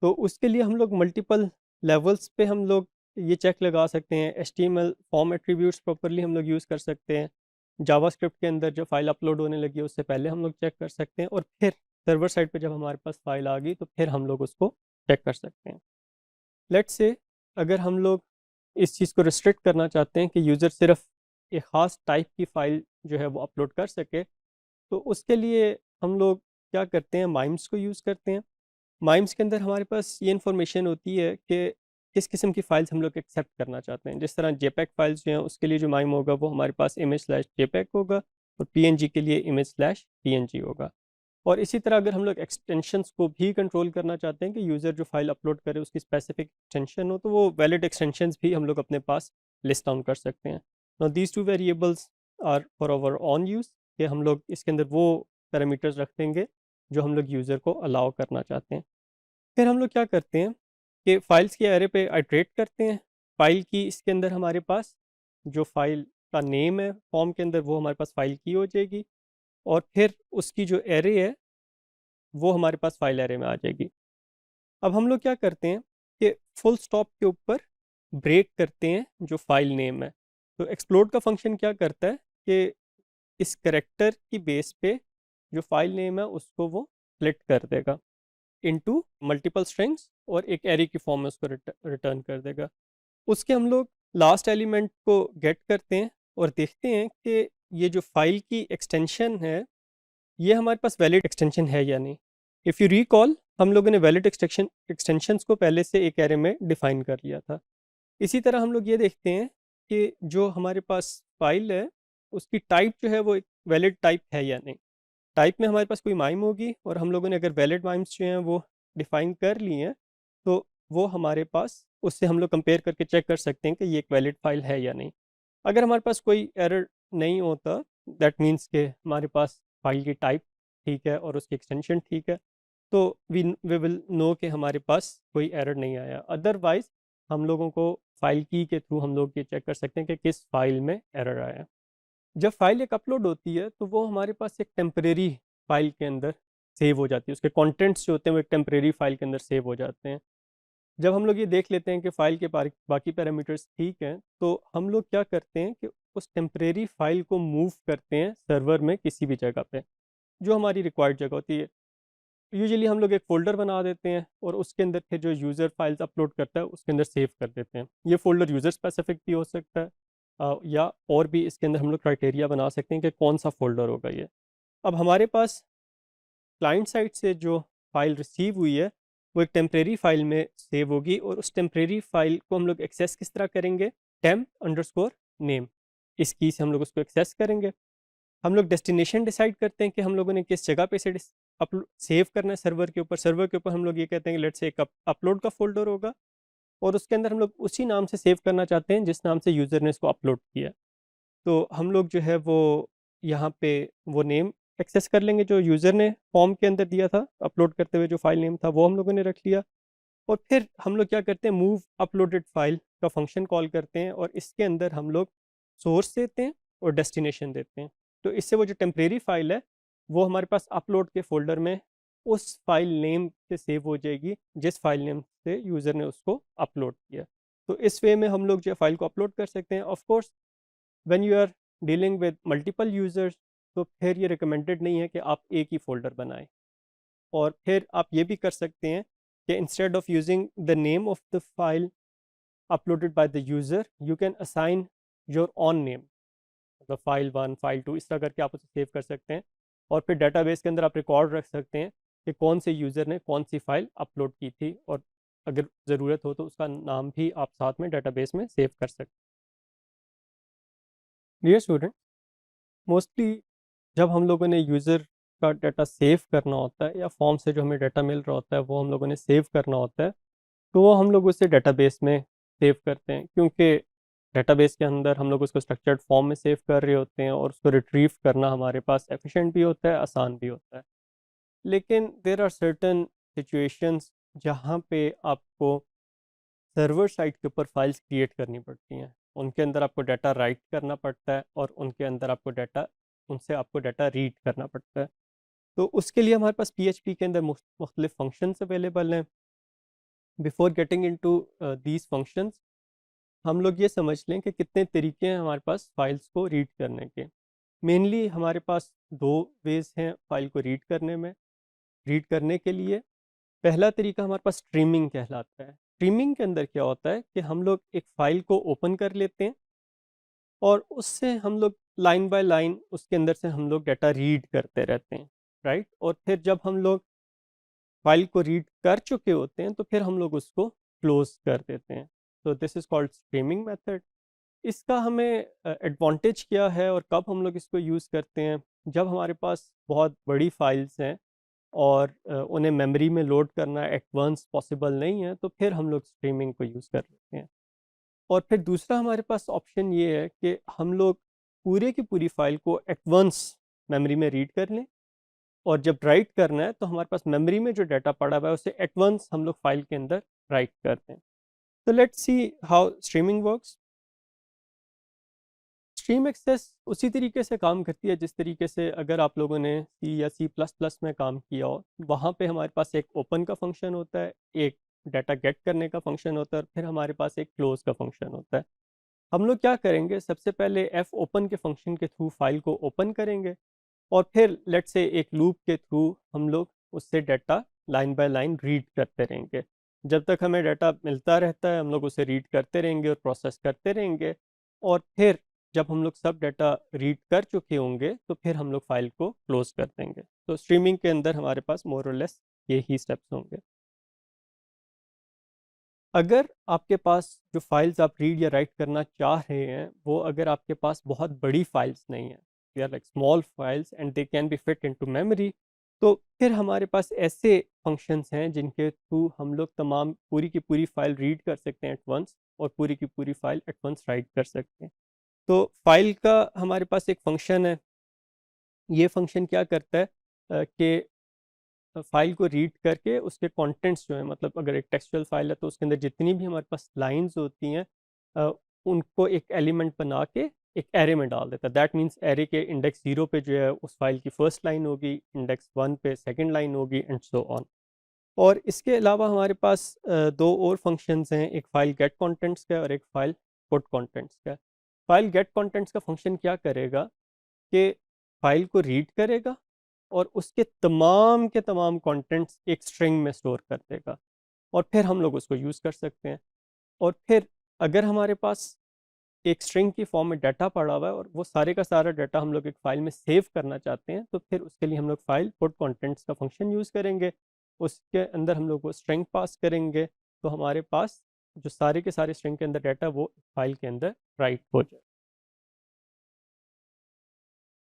तो उसके लिए हम लोग मल्टीपल लेवल्स पे हम लोग ये चेक लगा सकते हैं। HTML फॉर्म एट्रीब्यूट्स प्रॉपरली हम लोग यूज़ कर सकते हैं। जावास्क्रिप्ट के अंदर जो फाइल अपलोड होने लगी है उससे पहले हम लोग चेक कर सकते हैं और फिर सर्वर साइड पे जब हमारे पास फाइल आ गई तो फिर हम लोग उसको चेक कर सकते हैं। लेट्स से अगर हम लोग इस चीज़ को रिस्ट्रिक्ट करना चाहते हैं कि यूज़र सिर्फ एक ख़ास टाइप की फ़ाइल जो है वो अपलोड कर सके, तो उसके लिए हम लोग क्या करते हैं, माइम्स को यूज़ करते हैं। माइम्स के अंदर हमारे पास ये इन्फॉर्मेशन होती है कि किस किस्म की फ़ाइल्स हम लोग एक्सेप्ट करना चाहते हैं। जिस तरह जेपैग फाइल्स जो हैं उसके लिए जो माइम होगा वो हमारे पास इमेज स्लैश जेपैग होगा और पीएनजी के लिए इमेज स्लैश पीएनजी होगा। और इसी तरह अगर हम लोग एक्सटेंशंस को भी कंट्रोल करना चाहते हैं कि यूज़र जो फाइल अपलोड करे उसकी स्पेसिफिक एक्सटेंशन हो तो वो वैलिड एक्सटेंशंस भी हम लोग अपने पास लिस्ट डाउन कर सकते हैं। Now these two variables are for our own use, कि हम लोग इसके अंदर वो पैरामीटर्स रख देंगे जो हम लोग यूज़र को अलाउ करना चाहते हैं। फिर हम लोग क्या करते हैं कि फाइल्स के एरे पे आइट्रेट करते हैं। फाइल की इसके अंदर हमारे पास जो फाइल का नेम है फॉर्म के अंदर वो हमारे पास फाइल की हो जाएगी और फिर उसकी जो एरे है वो हमारे पास फाइल एरे में आ जाएगी। अब हम लोग क्या करते हैं कि फुल स्टॉप के ऊपर ब्रेक करते हैं जो फाइल नेम है। तो एक्सप्लोड का फंक्शन क्या करता है कि इस करेक्टर की बेस पे जो फाइल नेम है उसको वो स्प्लिट कर देगा इनटू मल्टीपल स्ट्रिंग्स और एक एरे की फॉर्म में उसको रिटर्न कर देगा। उसके हम लोग लास्ट एलिमेंट को गेट करते हैं और देखते हैं कि ये जो फाइल की एक्सटेंशन है ये हमारे पास वैलिड एक्सटेंशन है या नहीं। इफ़ यू रिकॉल हम लोगों ने वैलिड एक्सटेंशंस को पहले से एक एरे में डिफाइन कर लिया था। इसी तरह हम लोग ये देखते हैं कि जो हमारे पास फाइल है उसकी टाइप जो है वो एक वैलिड टाइप है या नहीं। टाइप में हमारे पास कोई माइम होगी और हम लोगों ने अगर वैलिड माइम्स जो हैं वो डिफाइन कर ली हैं तो वो हमारे पास उससे हम लोग कंपेयर करके चेक कर सकते हैं कि ये एक वैलिड फाइल है या नहीं। अगर हमारे पास कोई एरर नहीं होता दैट मीन्स के हमारे पास फाइल की टाइप ठीक है और उसकी एक्सटेंशन ठीक है, तो वी विल नो कि हमारे पास कोई एरर नहीं आया। अदरवाइज हम लोगों को फाइल की के थ्रू हम लोग ये चेक कर सकते हैं कि किस फाइल में एरर आया। जब फाइल एक अपलोड होती है तो वो हमारे पास एक टेम्परेरी फाइल के अंदर सेव हो जाती है, उसके कंटेंट्स जो होते हैं वो एक टेम्परेरी फाइल के अंदर सेव हो जाते हैं। जब हम लोग ये देख लेते हैं कि फ़ाइल के बाकी पैरामीटर्स ठीक हैं, तो हम लोग क्या करते हैं कि उस टेम्परेरी फाइल को मूव करते हैं सर्वर में किसी भी जगह पे, जो हमारी रिक्वायर्ड जगह होती है। यूजुअली हम लोग एक फ़ोल्डर बना देते हैं और उसके अंदर फिर जो यूज़र फाइल्स अपलोड करता है उसके अंदर सेव कर देते हैं। ये फ़ोल्डर यूज़र स्पेसिफिक भी हो सकता है, या और भी इसके अंदर हम लोग क्राइटेरिया बना सकते हैं कि कौन सा फ़ोल्डर होगा ये। अब हमारे पास क्लाइंट साइड से जो फाइल रिसीव हुई है वो एक टेम्परेरी फाइल में सेव होगी, और उस टेम्परेरी फाइल को हम लोग एक्सेस किस तरह करेंगे? टेम्प अंडरस्कोर नेम, इस की से हम लोग उसको एक्सेस करेंगे। हम लोग डेस्टिनेशन डिसाइड करते हैं कि हम लोगों ने किस जगह पे से सेव करना है सर्वर के ऊपर। सर्वर के ऊपर हम लोग ये कहते हैं कि लेट्स से एक अपलोड का फोल्डर होगा, और उसके अंदर हम लोग उसी नाम से सेव करना चाहते हैं जिस नाम से यूज़र ने इसको अपलोड किया। तो हम लोग जो है वो यहाँ पे वो नेम एक्सेस कर लेंगे जो यूज़र ने फॉर्म के अंदर दिया था, अपलोड करते हुए जो फाइल नेम था वो हम लोगों ने रख लिया। और फिर हम लोग क्या करते हैं, मूव अपलोडेड फाइल का फंक्शन कॉल करते हैं, और इसके अंदर हम लोग सोर्स देते हैं और डेस्टिनेशन देते हैं। तो इससे वो जो टेम्परेरी फाइल है वो हमारे पास अपलोड के फोल्डर में उस फाइल नेम से सेव हो जाएगी जिस फाइल नेम से यूज़र ने उसको अपलोड किया। तो इस वे में हम लोग जो फाइल को अपलोड कर सकते हैं। Of course when you are dealing with multiple users, तो फिर ये रिकमेंडेड नहीं है कि आप एक ही फ़ोल्डर बनाएं। और फिर आप ये भी कर सकते हैं कि instead of using the name of the file uploaded by the user, you can assign your on name, मतलब फाइल वन फाइल टू इस तरह करके आप उसे सेव कर सकते हैं। और फिर डेटाबेस के अंदर आप रिकॉर्ड रख सकते हैं कि कौन से यूज़र ने कौन सी फाइल अपलोड की थी, और अगर ज़रूरत हो तो उसका नाम भी आप साथ में डेटाबेस में सेव कर सकते हैं। डियर स्टूडेंट, मोस्टली जब हम लोगों ने यूज़र का डाटा सेव करना होता है या फॉर्म से जो हमें डाटा मिल रहा होता है वो हम लोगों ने सेव करना होता है, तो वो हम लोग उसे डेटाबेस में सेव करते हैं, क्योंकि डेटाबेस के अंदर हम लोग उसको स्ट्रक्चर्ड फॉर्म में सेव कर रहे होते हैं और उसको रिट्रीव करना हमारे पास एफिशिएंट भी होता है, आसान भी होता है। लेकिन देर आर सर्टन सिचुएशंस जहाँ पे आपको सर्वर साइट के ऊपर फाइल्स क्रिएट करनी पड़ती हैं, उनके अंदर आपको डाटा राइट करना पड़ता है और उनके अंदर आपको डाटा रीड करना पड़ता है। तो उसके लिए हमारे पास पीएचपी के अंदर मुख्तलिफ फंक्शंस अवेलेबल हैं। Before getting into these functions, हम लोग ये समझ लें कि कितने तरीके हैं हमारे पास फाइल्स को रीड करने के। मेनली हमारे पास दो वेज हैं फाइल को रीड करने के लिए। पहला तरीका हमारे पास स्ट्रीमिंग कहलाता है। स्ट्रीमिंग के अंदर क्या होता है कि हम लोग एक फ़ाइल को ओपन कर लेते हैं और उससे हम लोग लाइन बाय लाइन उसके अंदर से हम लोग डाटा रीड करते रहते हैं, राइट। और फिर जब हम लोग फाइल को रीड कर चुके होते हैं तो फिर हम लोग उसको क्लोज कर देते हैं। तो this is called streaming method. इसका हमें एडवांटेज क्या है और कब हम लोग इसको यूज़ करते हैं? जब हमारे पास बहुत बड़ी फाइल्स हैं और उन्हें मेमोरी में लोड करना एट वंस पॉसिबल नहीं है, तो फिर हम लोग स्ट्रीमिंग को यूज़ कर लेते हैं। और फिर दूसरा हमारे पास ऑप्शन ये है कि हम लोग पूरे की पूरी फाइल को एट वंस मेमोरी में रीड कर लें, और जब राइट करना है तो हमारे पास मेमोरी में जो डाटा पड़ा हुआ है उसे एट वंस हम लोग फाइल के अंदर राइट करते हैं। तो let's see how streaming works. Stream access उसी तरीके से काम करती है जिस तरीके से अगर आप लोगों ने सी या सी प्लस प्लस में काम किया हो। वहाँ पे हमारे पास एक ओपन का फंक्शन होता है, एक डाटा गेट करने का फंक्शन होता है, और फिर हमारे पास एक क्लोज का फंक्शन होता है। हम लोग क्या करेंगे, सबसे पहले एफ ओपन के फंक्शन के थ्रू फाइल को ओपन करेंगे, और फिर लेट से एक लूप के थ्रू हम लोग उससे data line by line read करते रहेंगे। जब तक हमें डाटा मिलता रहता है हम लोग उसे रीड करते रहेंगे और प्रोसेस करते रहेंगे। और फिर जब हम लोग सब डाटा रीड कर चुके होंगे तो फिर हम लोग फाइल को क्लोज कर देंगे। तो स्ट्रीमिंग के अंदर हमारे पास मोर और लेस यही स्टेप्स होंगे। अगर आपके पास जो फाइल्स आप रीड या राइट करना चाह रहे हैं वो अगर आपके पास बहुत बड़ी फाइल्स नहीं है, they are like small files and they can be fit into memory, तो फिर हमारे पास ऐसे फंक्शंस हैं जिनके थ्रू हम लोग तमाम पूरी की पूरी फाइल रीड कर सकते हैं एट वंस, और पूरी की पूरी फाइल एट वंस राइट कर सकते हैं। तो फाइल का हमारे पास एक फंक्शन है। ये फंक्शन क्या करता है कि फाइल को रीड करके उसके कंटेंट्स जो है, मतलब अगर एक टेक्सचुअल फाइल है तो उसके अंदर जितनी भी हमारे पास लाइंस होती हैं, अ, उनको एक एलिमेंट बना के एक एरे में डाल देता है। दैट मीन्स एरे के इंडेक्स 0 पे जो है उस फाइल की फर्स्ट लाइन होगी, इंडेक्स 1 पे सेकंड लाइन होगी, एंड सो ऑन। और इसके अलावा हमारे पास दो और फंक्शंस हैं, एक फाइल गेट कंटेंट्स का और एक फाइल पुट कंटेंट्स का। फाइल गेट कंटेंट्स का फंक्शन क्या करेगा कि फाइल को रीड करेगा और उसके तमाम के तमाम कंटेंट्स एक स्ट्रिंग में स्टोर कर देगा, और फिर हम लोग उसको यूज़ कर सकते हैं। और फिर अगर हमारे पास एक स्ट्रिंग की फॉर्म में डाटा पड़ा हुआ है और वो सारे का सारा डाटा हम लोग एक फाइल में सेव करना चाहते हैं, तो फिर उसके लिए हम लोग फाइल पुट कंटेंट्स का फंक्शन यूज़ करेंगे। उसके अंदर हम लोग वो स्ट्रिंग पास करेंगे, तो हमारे पास जो सारे के सारे स्ट्रिंग के अंदर डाटा वो फाइल के अंदर राइट हो जाए।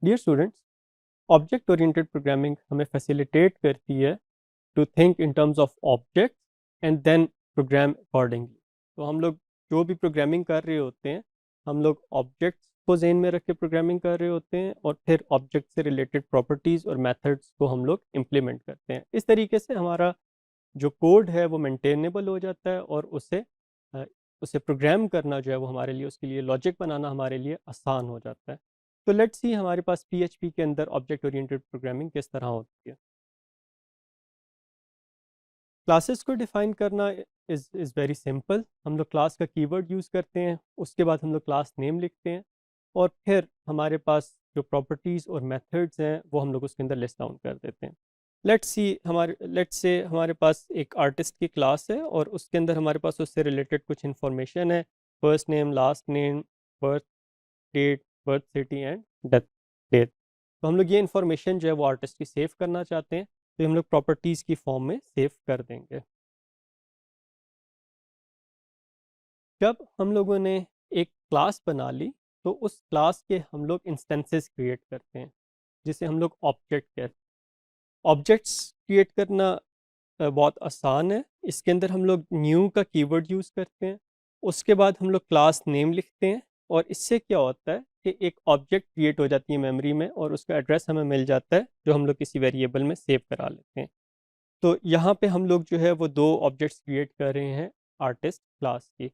Dear students, object oriented programming हमें फैसिलिटेट करती है to think in terms of object and then program accordingly. तो हम लोग जो भी प्रोग्रामिंग कर रहे होते हैं, हम लोग ऑब्जेक्ट्स को जेन में रख के प्रोग्रामिंग कर रहे होते हैं, और फिर ऑब्जेक्ट से रिलेटेड प्रॉपर्टीज़ और मेथड्स को हम लोग इम्प्लीमेंट करते हैं। इस तरीके से हमारा जो कोड है वो मेंटेनेबल हो जाता है, और अ, उसे प्रोग्राम करना जो है वो हमारे लिए, उसके लिए लॉजिक बनाना हमारे लिए आसान हो जाता है। तो लेट्स सी हमारे पास PHP के अंदर ऑब्जेक्ट ओरिएंटेड प्रोग्रामिंग किस तरह होती है। क्लासेस को डिफाइन करना इज़ वेरी सिंपल। हम लोग क्लास का कीवर्ड यूज़ करते हैं, उसके बाद हम लोग क्लास नेम लिखते हैं, और फिर हमारे पास जो प्रॉपर्टीज़ और मेथड्स हैं वो हम लोग उसके अंदर लिस्ट डाउन कर देते हैं। लेट्स से हमारे पास एक आर्टिस्ट की क्लास है, और उसके अंदर हमारे पास उससे रिलेटेड कुछ इन्फॉर्मेशन है, first name, last name, birth date, birth city and death date. तो हम लोग ये इन्फॉर्मेशन जो है वो आर्टिस्ट की सेव करना चाहते हैं, तो हम लोग प्रॉपर्टीज़ की फॉर्म में सेव कर देंगे। जब हम लोगों ने एक क्लास बना ली, तो उस क्लास के हम लोग इंस्टेंसेस क्रिएट करते हैं, जिसे हम लोग ऑब्जेक्ट कहते हैं। ऑब्जेक्ट्स क्रिएट करना बहुत आसान है। इसके अंदर हम लोग न्यू का कीवर्ड यूज़ करते हैं, उसके बाद हम लोग क्लास नेम लिखते हैं, और इससे क्या होता है कि एक ऑब्जेक्ट क्रिएट हो जाती है मेमोरी में, और उसका एड्रेस हमें मिल जाता है जो हम लोग किसी वेरिएबल में सेव करा लेते हैं। तो यहाँ पे हम लोग जो है वो दो ऑब्जेक्ट्स क्रिएट कर रहे हैं आर्टिस्ट क्लास की।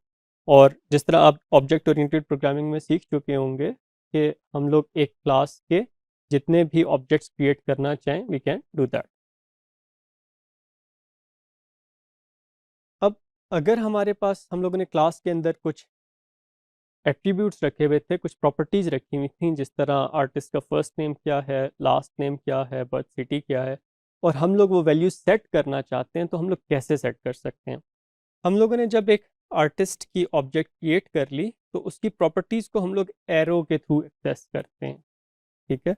और जिस तरह आप ऑब्जेक्ट ओरिएंटेड प्रोग्रामिंग में सीख चुके होंगे कि हम लोग एक क्लास के जितने भी ऑब्जेक्ट्स क्रिएट करना चाहें, वी कैन डू दैट। अब अगर हमारे पास, हम लोगों ने क्लास के अंदर कुछ एट्रीब्यूट्स रखे हुए थे, कुछ प्रॉपर्टीज़ रखी हुई थी, जिस तरह आर्टिस्ट का फर्स्ट नेम क्या है, लास्ट नेम क्या है, बर्थ सिटी क्या है, और हम लोग वो वैल्यू सेट करना चाहते हैं, तो हम लोग कैसे सेट कर सकते हैं। हम लोगों ने जब एक आर्टिस्ट की ऑब्जेक्ट क्रिएट कर ली, तो उसकी प्रॉपर्टीज़ को हम लोग एरो के थ्रू एक्सेस करते हैं, ठीक है।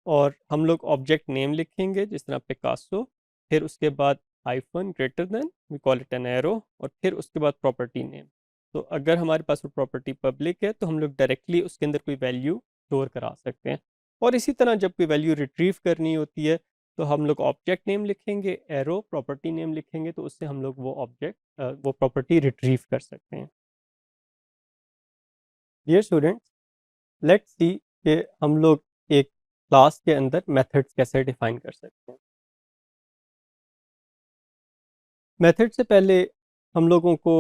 और हम लोग ऑब्जेक्ट नेम लिखेंगे, जिस तरह पिकासो, फिर उसके बाद hyphen greater than, we call it an arrow, और फिर उसके बाद प्रॉपर्टी नेम। तो अगर हमारे पास वो प्रॉपर्टी पब्लिक है, तो हम लोग डायरेक्टली उसके अंदर कोई वैल्यू स्टोर करा सकते हैं। और इसी तरह जब कोई वैल्यू रिट्रीव करनी होती है, तो हम लोग ऑब्जेक्ट नेम लिखेंगे, एरो प्रॉपर्टी नेम लिखेंगे, तो उससे हम लोग वो प्रॉपर्टी रिट्रीव कर सकते हैं। डियर स्टूडेंट्स, लेट्स सी कि हम लोग एक क्लास के अंदर मेथड्स कैसे डिफाइन कर सकते हैं। मेथड से पहले हम लोगों को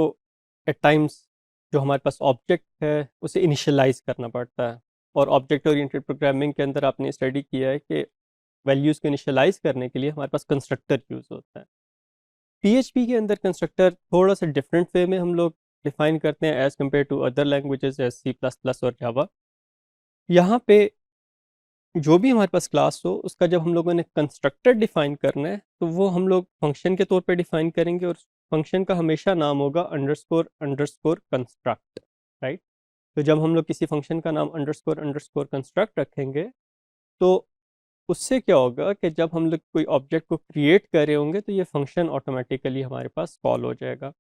एट टाइम्स जो हमारे पास ऑब्जेक्ट है उसे इनिशियलाइज करना पड़ता है। और ऑब्जेक्ट ओरिएंटेड प्रोग्रामिंग के अंदर आपने स्टडी किया है कि वैल्यूज़ को इनिशियलाइज करने के लिए हमारे पास कंस्ट्रक्टर यूज़ होता है। PHP के अंदर कंस्ट्रक्टर थोड़ा सा डिफरेंट वे में हम लोग डिफाइन करते हैं as compare to other languages as C++ और जावा। यहाँ पे जो भी हमारे पास क्लास हो, उसका जब हम लोगों ने कंस्ट्रक्टर डिफाइन करना है, तो वो हम लोग फंक्शन के तौर पे डिफाइन करेंगे, और फंक्शन का हमेशा नाम होगा अंडरस्कोर अंडरस्कोर कंस्ट्रक्ट, राइट। तो जब हम लोग किसी फंक्शन का नाम अंडरस्कोर अंडरस्कोर कंस्ट्रक्ट रखेंगे, तो उससे क्या होगा कि जब हम लोग कोई ऑब्जेक्ट को क्रिएट कर रहे होंगे, तो ये फंक्शन ऑटोमेटिकली हमारे पास कॉल हो जाएगा।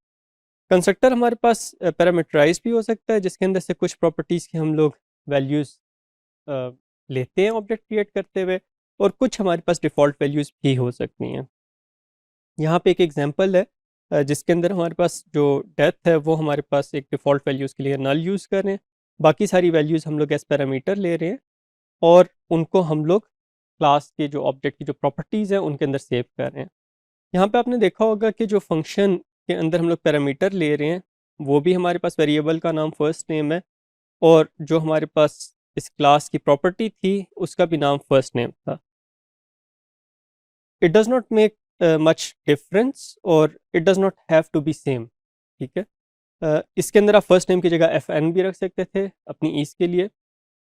कंस्ट्रक्टर हमारे पास पैरामीटराइज भी हो सकता है, जिसके अंदर से कुछ प्रॉपर्टीज़ की हम लोग वैल्यूज़ लेते हैं ऑब्जेक्ट क्रिएट करते हुए, और कुछ हमारे पास डिफ़ॉल्ट वैल्यूज़ भी हो सकती हैं। यहाँ पे एक एग्जांपल है, जिसके अंदर हमारे पास जो डेथ है वो हमारे पास एक डिफ़ॉल्ट वैल्यूज़ के लिए नल यूज़ कर रहे हैं। बाकी सारी वैल्यूज़ हम लोग एज पैरामीटर ले रहे हैं, और उनको हम लोग क्लास के जो ऑब्जेक्ट की जो प्रॉपर्टीज़ हैं उनके अंदर सेव कर रहे हैं। यहाँ पे आपने देखा होगा कि जो फंक्शन के अंदर हम लोग पैरामीटर ले रहे हैं, वो भी हमारे पास वेरिएबल का नाम फर्स्ट नेम है, और जो हमारे पास इस क्लास की प्रॉपर्टी थी उसका भी नाम फर्स्ट नेम था. It does not make much difference और it does not have to be same. ठीक है. इसके अंदर आप फर्स्ट नेम की जगह एफ एन भी रख सकते थे अपनी ईज के लिए.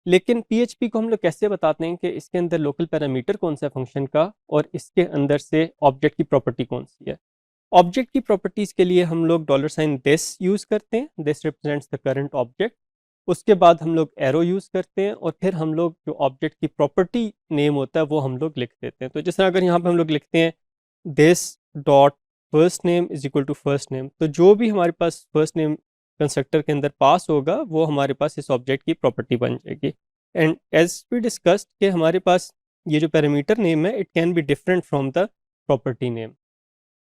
लेकिन पीएचपी को हम लोग कैसे बताते हैं कि इसके अंदर लोकल पैरामीटर कौन सा है फंक्शन का और इसके अंदर से ऑब्जेक्ट की प्रॉपर्टी कौन सी है. ऑब्जेक्ट की प्रॉपर्टीज़ के लिए हम लोग $साइन दिस यूज़ करते हैं. This represents the current object. उसके बाद हम लोग एरो यूज़ करते हैं और फिर हम लोग जो ऑब्जेक्ट की प्रॉपर्टी नेम होता है वो हम लोग लिख देते हैं. तो जिस तरह अगर यहाँ पे हम लोग लिखते हैं this dot first name is equal to first name, तो जो भी हमारे पास फर्स्ट नेम कंस्ट्रक्टर के अंदर पास होगा वो हमारे पास इस ऑब्जेक्ट की प्रॉपर्टी बन जाएगी. एंड एज वी डिस्कस्ड कि हमारे पास ये जो पैरामीटर नेम है it can be different from the property name.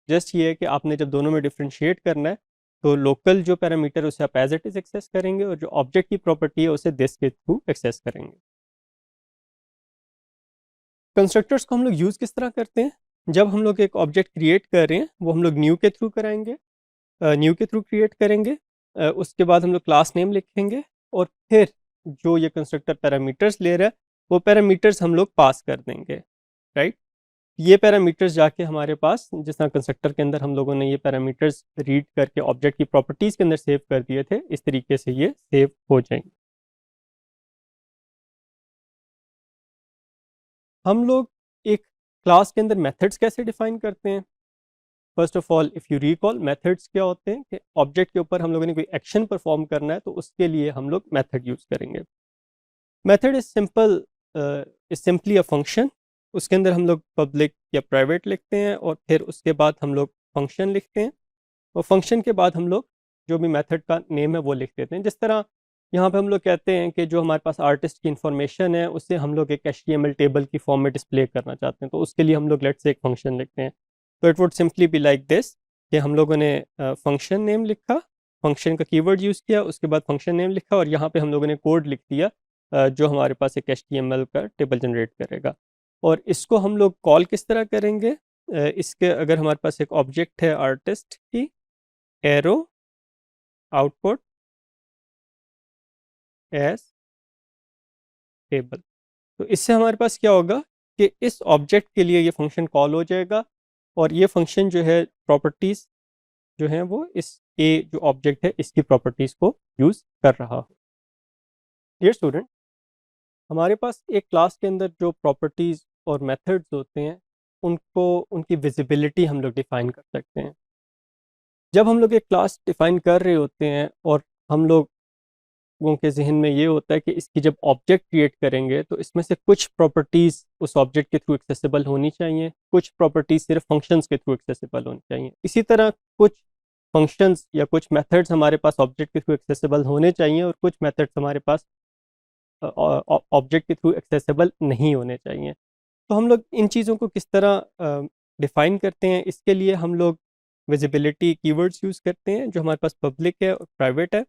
Just ये है कि आपने जब दोनों में डिफ्रेंशिएट करना है तो लोकल जो पैरामीटर उसे आप एज इट इज एक्सेस करेंगे और जो ऑब्जेक्ट की प्रॉपर्टी है उसे दिस के थ्रू एक्सेस करेंगे. कंस्ट्रक्टर्स को हम लोग यूज़ किस तरह करते हैं. जब हम लोग एक ऑब्जेक्ट क्रिएट कर रहे हैं वो हम लोग न्यू के थ्रू कराएंगे, न्यू के थ्रू क्रिएट करेंगे. उसके बाद हम लोग क्लास नेम लिखेंगे और फिर जो ये कंस्ट्रक्टर पैरामीटर्स ले रहा है वो पैरामीटर्स हम लोग पास कर देंगे. राइट. ये पैरामीटर्स जाके हमारे पास जिस तरह कंस्ट्रक्टर के अंदर हम लोगों ने ये पैरामीटर्स रीड करके ऑब्जेक्ट की प्रॉपर्टीज़ के अंदर सेव कर दिए थे, इस तरीके से ये सेव हो जाएंगे. हम लोग एक क्लास के अंदर मेथड्स कैसे डिफाइन करते हैं. First of all if you recall methods क्या होते हैं कि ऑब्जेक्ट के ऊपर हम लोगों ने कोई एक्शन परफॉर्म करना है तो उसके लिए हम लोग मेथड यूज़ करेंगे. Method is simple, is simply a function. उसके अंदर हम लोग पब्लिक या प्राइवेट लिखते हैं और फिर उसके बाद हम लोग फंक्शन लिखते हैं और फंक्शन के बाद हम लोग जो भी मेथड का नेम है वो लिख देते हैं. जिस तरह यहाँ पे हम लोग कहते हैं कि जो हमारे पास आर्टिस्ट की इंफॉर्मेशन है उससे हम लोग एक HTML टेबल की फॉर्म में डिस्प्ले करना चाहते हैं तो उसके लिए हम लोग लेट्स से एक फंक्शन लिखते हैं. तो it would simply be like this कि हम लोगों ने फंक्शन नेम लिखा, फंक्शन का कीवर्ड यूज़ किया, उसके बाद फंक्शन नेम लिखा और यहाँ पे हम लोगों ने कोड लिख दिया जो हमारे पास एक HTML का टेबल जनरेट करेगा. और इसको हम लोग कॉल किस तरह करेंगे. इसके अगर हमारे पास एक ऑब्जेक्ट है आर्टिस्ट की, एरो आउटपुट एज टेबल, तो इससे हमारे पास क्या होगा कि इस ऑब्जेक्ट के लिए ये फंक्शन कॉल हो जाएगा और ये फंक्शन जो है प्रॉपर्टीज़ जो है वो इस ए जो ऑब्जेक्ट है इसकी प्रॉपर्टीज़ को यूज़ कर रहा हो. डियर स्टूडेंट, हमारे पास एक क्लास के अंदर जो प्रॉपर्टीज़ और मेथड्स होते हैं उनको उनकी विजिबिलिटी हम लोग डिफ़ाइन कर सकते हैं. जब हम लोग एक क्लास डिफ़ाइन कर रहे होते हैं और हम लोगों के जहन में ये होता है कि इसकी जब ऑब्जेक्ट क्रिएट करेंगे तो इसमें से कुछ प्रॉपर्टीज़ उस ऑब्जेक्ट के थ्रू एक्सेसिबल होनी चाहिए, कुछ प्रॉपर्टीज़ सिर्फ फंक्शंस के थ्रू एक्सेसिबल होनी चाहिए. इसी तरह कुछ फंक्शंस या कुछ मेथड्स हमारे पास ऑब्जेक्ट के थ्रू एक्सेसिबल होने चाहिए और कुछ मेथड्स हमारे पास ऑब्जेक्ट के थ्रू एक्सेसिबल नहीं होने चाहिए. तो हम लोग इन चीज़ों को किस तरह डिफ़ाइन करते हैं, इसके लिए हम लोग विजिबिलिटी कीवर्ड्स यूज़ करते हैं जो हमारे पास पब्लिक है और प्राइवेट है.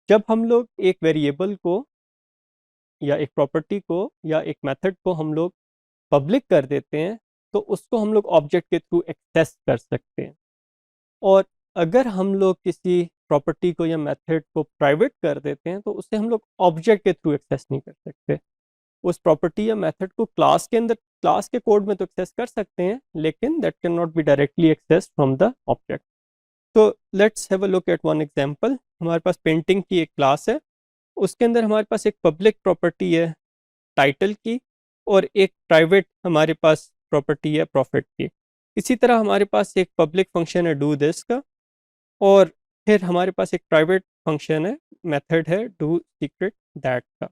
जब हम लोग एक वेरिएबल को या एक प्रॉपर्टी को या एक मेथड को हम लोग पब्लिक कर देते हैं तो उसको हम लोग ऑब्जेक्ट के थ्रू एक्सेस कर सकते हैं. और अगर हम लोग किसी प्रॉपर्टी को या मेथड को प्राइवेट कर देते हैं तो उसे हम लोग ऑब्जेक्ट के थ्रू एक्सेस नहीं कर सकते. उस प्रॉपर्टी या मेथड को क्लास के अंदर क्लास के कोड में तो एक्सेस कर सकते हैं लेकिन that can not be directly access from the object. तो let's have a look at one example. हमारे पास पेंटिंग की एक क्लास है, उसके अंदर हमारे पास एक पब्लिक प्रॉपर्टी है टाइटल की और एक प्राइवेट हमारे पास प्रॉपर्टी है प्रॉफिट की. इसी तरह हमारे पास एक पब्लिक फंक्शन है डू दिस का और फिर हमारे पास एक प्राइवेट फंक्शन है मेथड है डू सीक्रेट दैट का.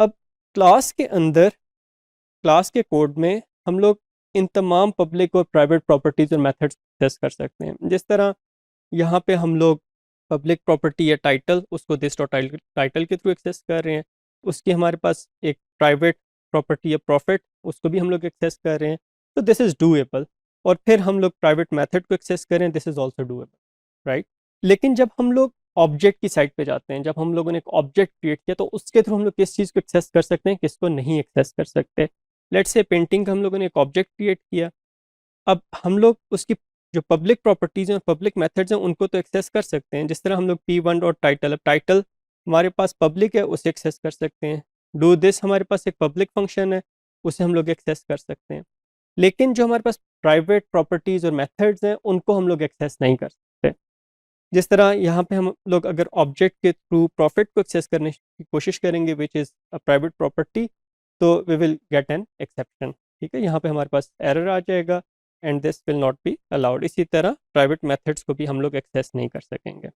अब क्लास के अंदर क्लास के कोड में हम लोग इन तमाम पब्लिक और प्राइवेट प्रॉपर्टीज़ और मेथड्स एक्सेस कर सकते हैं. जिस तरह यहाँ पे हम लोग पब्लिक प्रॉपर्टी या टाइटल उसको दिस डॉट टाइटल के थ्रू एक्सेस कर रहे हैं, उसकी हमारे पास एक प्राइवेट प्रॉपर्टी या प्रॉफिट उसको भी हम लोग एक्सेस कर रहे हैं, तो दिस इज़ डूएबल. और फिर हम लोग प्राइवेट मेथड को एक्सेस करें, this is also doable. Right. लेकिन जब हम लोग ऑब्जेक्ट की साइड पे जाते हैं, जब हम लोगों ने एक ऑब्जेक्ट क्रिएट किया तो उसके थ्रू हम लोग किस चीज़ को एक्सेस कर सकते हैं, किसको नहीं एक्सेस कर सकते. लेट्स से पेंटिंग का हम लोगों ने एक ऑब्जेक्ट क्रिएट किया, अब हम लोग उसकी जो पब्लिक प्रॉपर्टीज़ हैं और पब्लिक मेथड्स हैं उनको तो एक्सेस कर सकते हैं. जिस तरह हम लोग P1 डॉट टाइटल, अब टाइटल हमारे पास पब्लिक है उसे एक्सेस कर सकते हैं. डू दिस हमारे पास एक पब्लिक फंक्शन है, उसे हम लोग एक्सेस कर सकते हैं। लेकिन जो हमारे पास प्राइवेट प्रॉपर्टीज़ और मेथड्स हैं उनको हम लोग एक्सेस नहीं कर सकते। जिस तरह यहाँ पे हम लोग अगर ऑब्जेक्ट के थ्रू प्रॉफिट को एक्सेस करने की कोशिश करेंगे which is a private property, तो we will get an exception. ठीक है, यहाँ पे हमारे पास एरर आ जाएगा and this will not be allowed. इसी तरह प्राइवेट मेथड्स को भी हम लोग एक्सेस नहीं कर सकेंगे।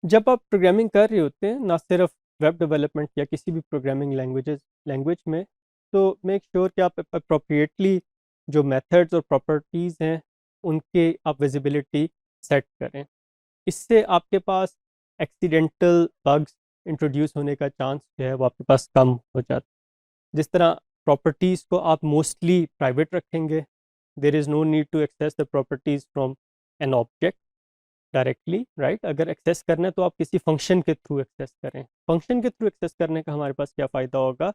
जब आप प्रोग्रामिंग कर रहे होते हैं, ना सिर्फ वेब डेवलपमेंट या किसी भी प्रोग्रामिंग लैंग्वेज में, तो मेक श्योर कि आप अप्रोप्रिएटली जो मेथड्स और प्रॉपर्टीज़ हैं उनके आप विजिबिलिटी सेट करें। इससे आपके पास एक्सीडेंटल बग्स इंट्रोड्यूस होने का चांस जो है वो आपके पास कम हो जाता है। जिस तरह प्रॉपर्टीज़ को आप मोस्टली प्राइवेट रखेंगे, there is no need to access the properties from an object directly, right. अगर एक्सेस करना है तो आप किसी फंक्शन के थ्रू एक्सेस करें। फंक्शन के थ्रू एक्सेस करने का हमारे पास क्या फ़ायदा होगा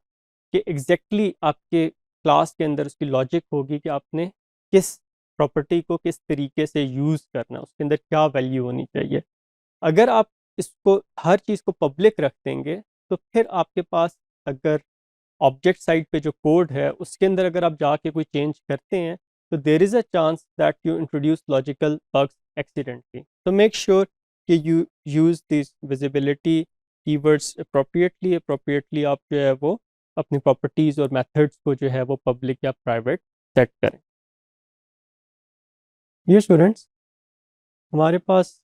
कि एग्जैक्टली आपके क्लास के अंदर उसकी लॉजिक होगी कि आपने किस प्रॉपर्टी को किस तरीके से यूज़ करना है, उसके अंदर क्या वैल्यू होनी चाहिए। अगर आप इसको हर चीज़ को पब्लिक रख देंगे तो फिर आपके पास अगर ऑब्जेक्ट साइड पे जो कोड है उसके अंदर अगर आप जाके कोई चेंज करते हैं तो there is a chance that you introduce logical bugs accidentally. तो मेक श्योर कि you use this visibility keywords appropriately आप जो है वो अपनी प्रॉपर्टीज़ और मेथड्स को जो है वो पब्लिक या प्राइवेट सेट करें। ये स्टूडेंट्स, हमारे पास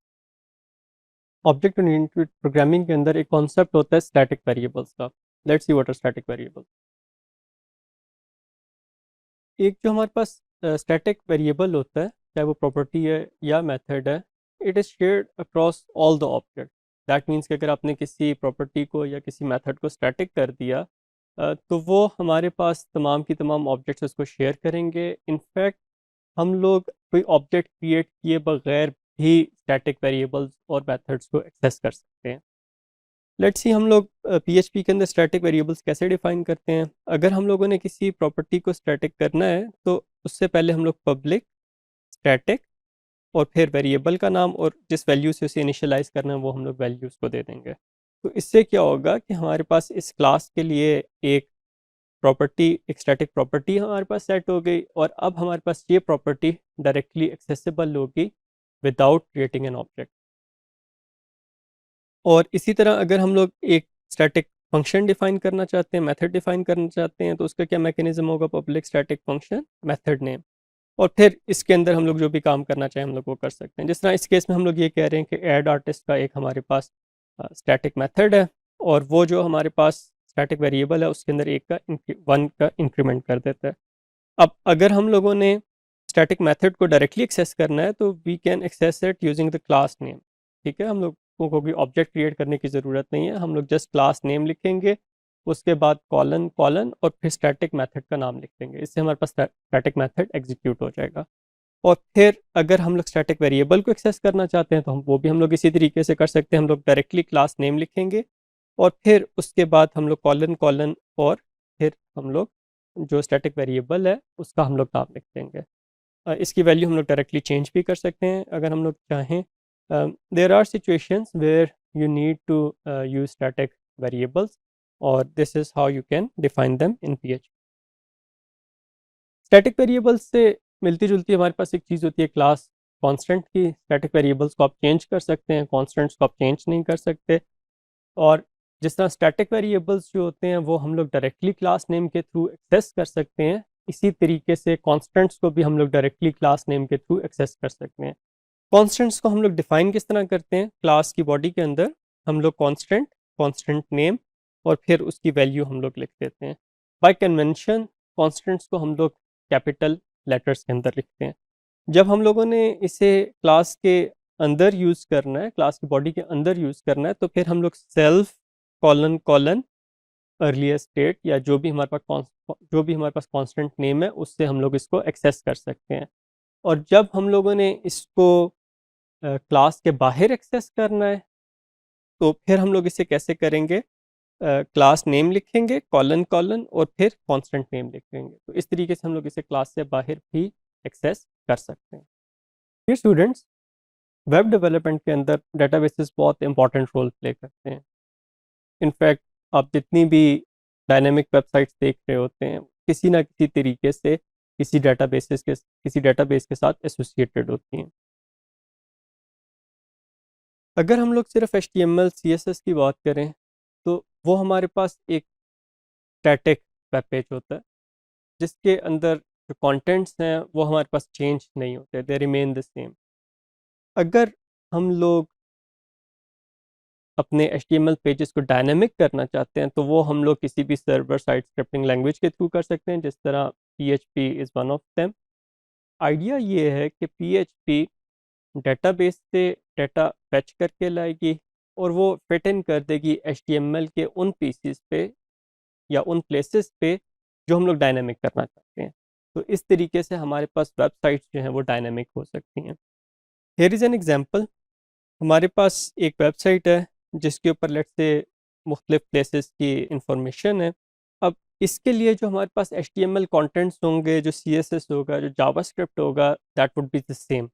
ऑब्जेक्ट ओरिएंटेड प्रोग्रामिंग के अंदर एक कॉन्सेप्ट होता है स्टैटिक वेरिएबल्स का। Let's see what are static variables. एक जो हमारे पास स्टैटिक वेरिएबल होता है, चाहे वो प्रॉपर्टी है या मेथड है, it is shared across all the object. That means कि अगर आपने किसी प्रॉपर्टी को या किसी मेथड को स्टैटिक कर दिया तो वो हमारे पास तमाम की तमाम ऑब्जेक्ट्स उसको शेयर करेंगे। इनफैक्ट हम लोग कोई ऑब्जेक्ट क्रिएट किए बगैर भी स्टैटिक वेरिएबल्स और मेथड्स को एक्सेस कर सकते हैं। लेट्स सी हम लोग पीएचपी के अंदर स्टैटिक वेरिएबल्स कैसे डिफाइन करते हैं। अगर हम लोगों ने किसी प्रॉपर्टी को स्टैटिक करना है तो उससे पहले हम लोग पब्लिक स्टैटिक और फिर वेरिएबल का नाम और जिस वैल्यू से उसे इनिशियलाइज करना है वो हम लोग वैल्यूज़ को दे देंगे। तो इससे क्या होगा कि हमारे पास इस क्लास के लिए एक प्रॉपर्टी, एक स्टैटिक प्रॉपर्टी हमारे पास सेट हो गई और अब हमारे पास ये प्रॉपर्टी डायरेक्टली एक्सेसिबल होगी विदाउट क्रिएटिंग एन ऑब्जेक्ट। और इसी तरह अगर हम लोग एक स्टैटिक फंक्शन डिफाइन करना चाहते हैं, मेथड डिफाइन करना चाहते हैं, तो उसका क्या मैकेनिज्म होगा? Public static function method name. और फिर इसके अंदर हम लोग जो भी काम करना चाहें हम लोग वो कर सकते हैं। जिस तरह इस केस में हम लोग ये कह रहे हैं कि ऐड आर्टिस्ट का एक हमारे पास स्टैटिक मेथड है और वो जो हमारे पास स्टैटिक वेरिएबल है उसके अंदर एक का वन का इंक्रीमेंट कर देता है। अब अगर हम लोगों ने स्टैटिक मेथड को डायरेक्टली एक्सेस करना है तो we can access it using the class name. ठीक है, हम लोगों को कोई ऑब्जेक्ट क्रिएट करने की ज़रूरत नहीं है, हम लोग जस्ट क्लास नेम लिखेंगे, उसके बाद कॉलन कॉलन और फिर स्टैटिक मेथड का नाम लिख देंगे। इससे हमारे पास स्टैटिक मेथड एग्जीक्यूट हो जाएगा। और फिर अगर हम लोग स्टैटिक वेरिएबल को एक्सेस करना चाहते हैं तो हम वो भी हम लोग इसी तरीके से कर सकते हैं। हम लोग डायरेक्टली क्लास नेम लिखेंगे और फिर उसके बाद हम लोग कॉलन कॉलन और फिर हम लोग जो स्टैटिक वेरिएबल है उसका हम लोग नाम लिख देंगे। इसकी वैल्यू हम लोग डायरेक्टली चेंज भी कर सकते हैं अगर हम लोग चाहें। There are situations where you need to use static variables और this is how you can define them in PHP. Static variables से मिलती जुलती हमारे पास एक चीज़ होती है क्लास कांस्टेंट की। स्टैटिक वेरिएबल्स को आप चेंज कर सकते हैं, कांस्टेंट्स को आप चेंज नहीं कर सकते। और जिस तरह स्टैटिक वेरिएबल्स जो होते हैं वो हम लोग डायरेक्टली क्लास नेम के थ्रू एक्सेस कर सकते हैं, इसी तरीके से कांस्टेंट्स को भी हम लोग डायरेक्टली क्लास नेम के थ्रू एक्सेस कर सकते हैं। कांस्टेंट्स को हम लोग डिफाइन किस तरह करते हैं? क्लास की बॉडी के अंदर हम लोग कांस्टेंट, कांस्टेंट नेम और फिर उसकी वैल्यू हम लोग लिख देते हैं। बाय कन्वेंशन कांस्टेंट्स को हम लोग कैपिटल लेटर्स के अंदर लिखते हैं। जब हम लोगों ने इसे क्लास के अंदर यूज़ करना है, क्लास की बॉडी के अंदर यूज़ करना है, तो फिर हम लोग self colon colon earlier state या जो भी हमारे पास कांस्टेंट नेम है उससे हम लोग इसको एक्सेस कर सकते हैं। और जब हम लोगों ने इसको क्लास के बाहर एक्सेस करना है तो फिर हम लोग इसे कैसे करेंगे? क्लास नेम लिखेंगे कॉलन कॉलन और फिर कांस्टेंट नेम लिखेंगे। तो इस तरीके से हम लोग इसे क्लास से बाहर भी एक्सेस कर सकते हैं। फिर स्टूडेंट्स, वेब डेवलपमेंट के अंदर डेटाबेसेस बहुत इंपॉर्टेंट रोल प्ले करते हैं। इनफैक्ट आप जितनी भी डायनेमिक वेबसाइट्स देख रहे होते हैं किसी ना किसी तरीके से किसी डेटाबेस के साथ एसोसिएटेड होती हैं। अगर हम लोग सिर्फ HTML CSS की बात करें तो वो हमारे पास एक स्टैटिक वेब पेज होता है जिसके अंदर जो कंटेंट्स हैं वो हमारे पास चेंज नहीं होते, दे रिमेन द सेम। अगर हम लोग अपने HTML पेजेस को डायनेमिक करना चाहते हैं तो वो हम लोग किसी भी सर्वर साइड स्क्रिप्टिंग लैंग्वेज के थ्रू कर सकते हैं, जिस तरह PHP is one of them. Idea ये है कि PHP डेटाबेस से डाटा फेच करके लाएगी और वो फिट इन कर देगी HTML के उन पीसीस पे या उन प्लेसेस पे जो हम लोग डायनेमिक करना चाहते हैं। तो इस तरीके से हमारे पास वेबसाइट्स जो हैं वो डायनेमिक हो सकती हैं। Here is an example. हमारे पास एक वेबसाइट है जिसके ऊपर लेट्स से मुख्तलिफ प्लेसेस की इंफॉर्मेशन है। अब इसके लिए जो हमारे पास HTML कंटेंट्स होंगे, जो CSS होगा, जो जावास्क्रिप्ट होगा, that would be the same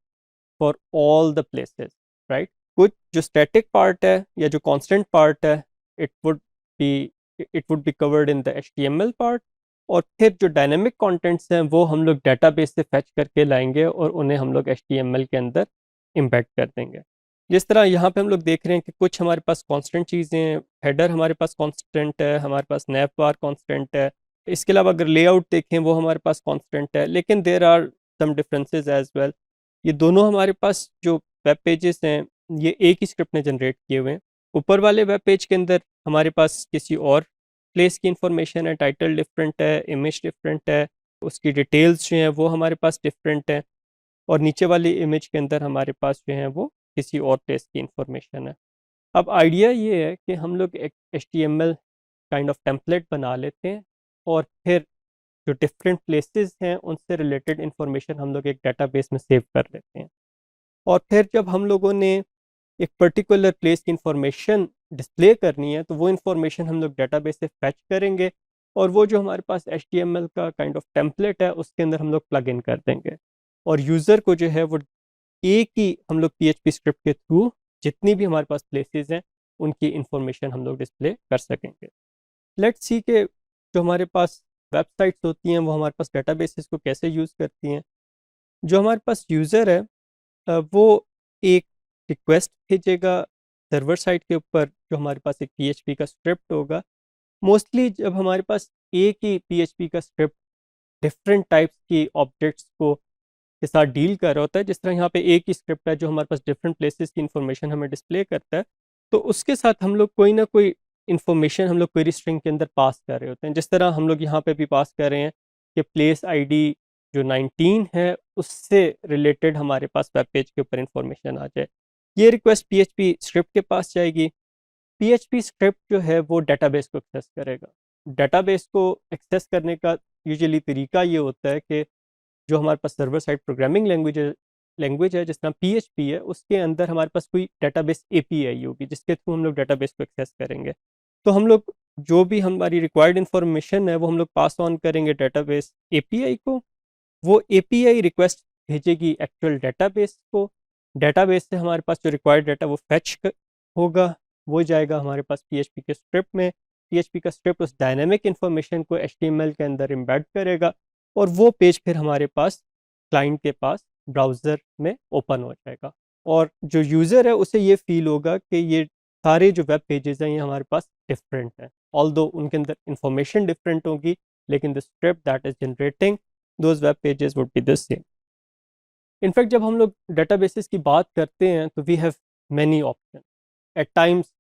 for all the places, right. कुछ जो स्टैटिक पार्ट है या जो कांस्टेंट पार्ट है, it would be it would be covered in the HTML part, और फिर जो डायनेमिक कंटेंट्स हैं वो हम लोग डेटाबेस से फेच करके लाएंगे और उन्हें हम लोग HTML के अंदर इम्बेड कर देंगे। जिस तरह यहाँ पे हम लोग देख रहे हैं कि कुछ हमारे पास कांस्टेंट चीज़ें हैं, हेडर हमारे पास कांस्टेंट है, हमारे पास नैव बार कांस्टेंट है। इसके अलावा अगर लेआउट देखें वो हमारे पास कांस्टेंट है, लेकिन there are some differences as well. ये दोनों हमारे पास जो वेब पेजेस हैं ये एक ही स्क्रिप्ट ने जनरेट किए हुए हैं। ऊपर वाले वेब पेज के अंदर हमारे पास किसी और प्लेस की इंफॉर्मेशन है, टाइटल डिफरेंट है, इमेज डिफरेंट है, उसकी डिटेल्स जो हैं वो हमारे पास डिफरेंट है, और नीचे वाली इमेज के अंदर हमारे पास जो है वो किसी और प्लेस की इंफॉर्मेशन है। अब आइडिया ये है कि हम लोग एक HTML काइंड ऑफ टेम्पलेट बना लेते हैं और फिर जो डिफरेंट प्लेसेस हैं उनसे रिलेटेड इंफॉर्मेशन हम लोग एक डेटाबेस में सेव कर लेते हैं, और फिर जब हम लोगों ने एक पर्टिकुलर प्लेस की इंफॉर्मेशन डिस्प्ले करनी है तो वो इंफॉर्मेशन हम लोग डेटाबेस से फैच करेंगे और वो जो हमारे पास HTML का काइंड ऑफ टेम्पलेट है उसके अंदर हम लोग प्लग इन कर देंगे, और यूज़र को जो है वो एक ही हम लोग PHP स्क्रिप्ट के थ्रू जितनी भी हमारे पास प्लेसेस हैं उनकी इंफॉर्मेशन हम लोग डिस्प्ले कर सकेंगे। लेट्स सी के जो हमारे पास वेबसाइट्स होती हैं वो हमारे पास डेटाबेसेस को कैसे यूज़ करती हैं। जो हमारे पास यूज़र है वो एक रिक्वेस्ट भेजेगा सर्वर साइड के ऊपर, जो हमारे पास एक PHP का स्क्रिप्ट होगा। मोस्टली जब हमारे पास एक ही PHP का स्क्रिप्ट डिफरेंट टाइप्स की ऑब्जेक्ट्स को के साथ डील कर रहा होता है, जिस तरह यहाँ पे एक ही स्क्रिप्ट है जो हमारे पास डिफरेंट प्लेसेस की इंफॉर्मेशन हमें डिस्प्ले करता है, तो उसके साथ हम लोग कोई ना कोई इंफॉर्मेशन हम लोग क्वेरी स्ट्रिंग के अंदर पास कर रहे होते हैं। जिस तरह हम लोग यहाँ पे भी पास कर रहे हैं कि प्लेस आईडी जो 19 है उससे रिलेटेड हमारे पास वेब पेज के ऊपर इंफॉर्मेशन आ जाए। ये रिक्वेस्ट PHP स्क्रिप्ट के पास जाएगी। PHP स्क्रिप्ट जो है वो डेटाबेस को एक्सेस करेगा। डेटाबेस को एक्सेस करने का यूजुअली तरीका ये होता है कि जो हमारे पास सर्वर साइड प्रोग्रामिंग लैंग्वेज है जिस तरह PHP है, उसके अंदर हमारे पास कोई डेटाबेस API होगी जिसके थ्रू हम लोग डेटाबेस को एक्सेस करेंगे। तो हम लोग जो भी हमारी रिक्वायर्ड इंफॉर्मेशन है वो हम लोग पास ऑन करेंगे डेटाबेस API को। वो API रिक्वेस्ट भेजेगी एक्चुअल डेटाबेस को। डेटाबेस से हमारे पास जो रिक्वायर्ड डाटा वो फेच होगा, वो जाएगा हमारे पास PHP के स्क्रिप्ट में। PHP का स्क्रिप्ट उस डायनेमिक इंफॉर्मेशन को HTML के अंदर एम्बेड करेगा और वो पेज फिर हमारे पास क्लाइंट के पास ब्राउज़र में ओपन हो जाएगा, और जो यूज़र है उसे ये फील होगा कि ये सारे जो वेब पेजेस हैं ये हमारे पास डिफरेंट हैं, ऑल्दो उनके अंदर इंफॉर्मेशन डिफरेंट होगी, लेकिन the script that is generating those web pages would be the same. In fact जब हम लोग डेटाबेसेस की बात करते हैं तो we have many option. At times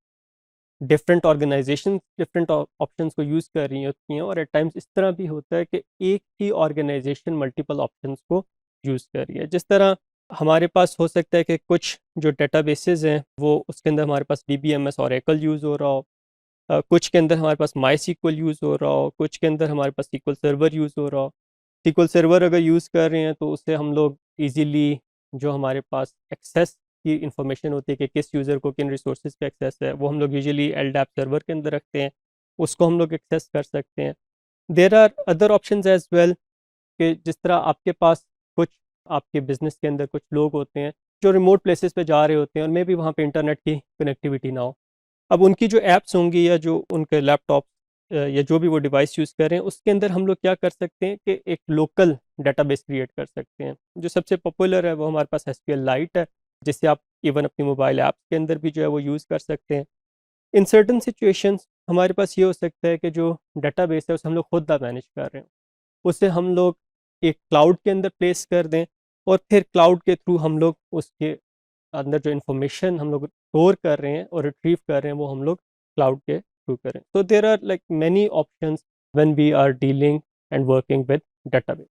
different organization different options को यूज़ कर रही होती हैं, और एट टाइम्स इस तरह भी होता है कि एक ही ऑर्गेनाइजेशन मल्टीपल ऑप्शंस को यूज़ कर रही है। जिस तरह हमारे पास हो सकता है कि कुछ जो डेटाबेसेस हैं वो उसके अंदर हमारे पास DBMS Oracle यूज़ हो रहा हो, कुछ के अंदर हमारे पास MySQL यूज़ हो रहा हो, कुछ के अंदर हमारे पास SQL सर्वर यूज़ हो रहा हो। SQL सर्वर अगर यूज़ कर रहे हैं तो उससे हम लोग इजीली जो हमारे पास एक्सेस की इंफॉर्मेशन होती है कि किस यूज़र को किन रिसोर्सेज पे एक्सेस है, वो हम लोग यूजुअली LDAP सर्वर के अंदर रखते हैं, उसको हम लोग एक्सेस कर सकते हैं। There are other options as well कि जिस तरह आपके पास कुछ आपके बिजनेस के अंदर कुछ लोग होते हैं जो रिमोट प्लेसेस पे जा रहे होते हैं और मे भी वहाँ पे इंटरनेट की कनेक्टिविटी ना हो। अब उनकी जो ऐप्स होंगी या जो उनके लैपटॉप या जो भी वो डिवाइस यूज़ कर रहे हैं उसके अंदर हम लोग क्या कर सकते हैं कि एक लोकल डेटाबेस क्रिएट कर सकते हैं। जो सबसे पॉपुलर है वो हमारे पास एसक्यूएल लाइट है, जिससे आप इवन अपनी मोबाइल ऐप्स के अंदर भी जो है वो यूज़ कर सकते हैं। इन सर्टन सिचुएशंस हमारे पास ये हो सकता है कि जो डेटाबेस है उसे हम लोग खुद ना मैनेज कर रहे हैं, उसे हम लोग एक क्लाउड के अंदर प्लेस कर दें, और फिर क्लाउड के थ्रू हम लोग उसके अंदर जो इन्फॉर्मेशन हम लोग स्टोर कर रहे हैं और रिट्रीव कर रहे हैं वो हम लोग क्लाउड के थ्रू करें। तो there are like many options when we are dealing and working with database.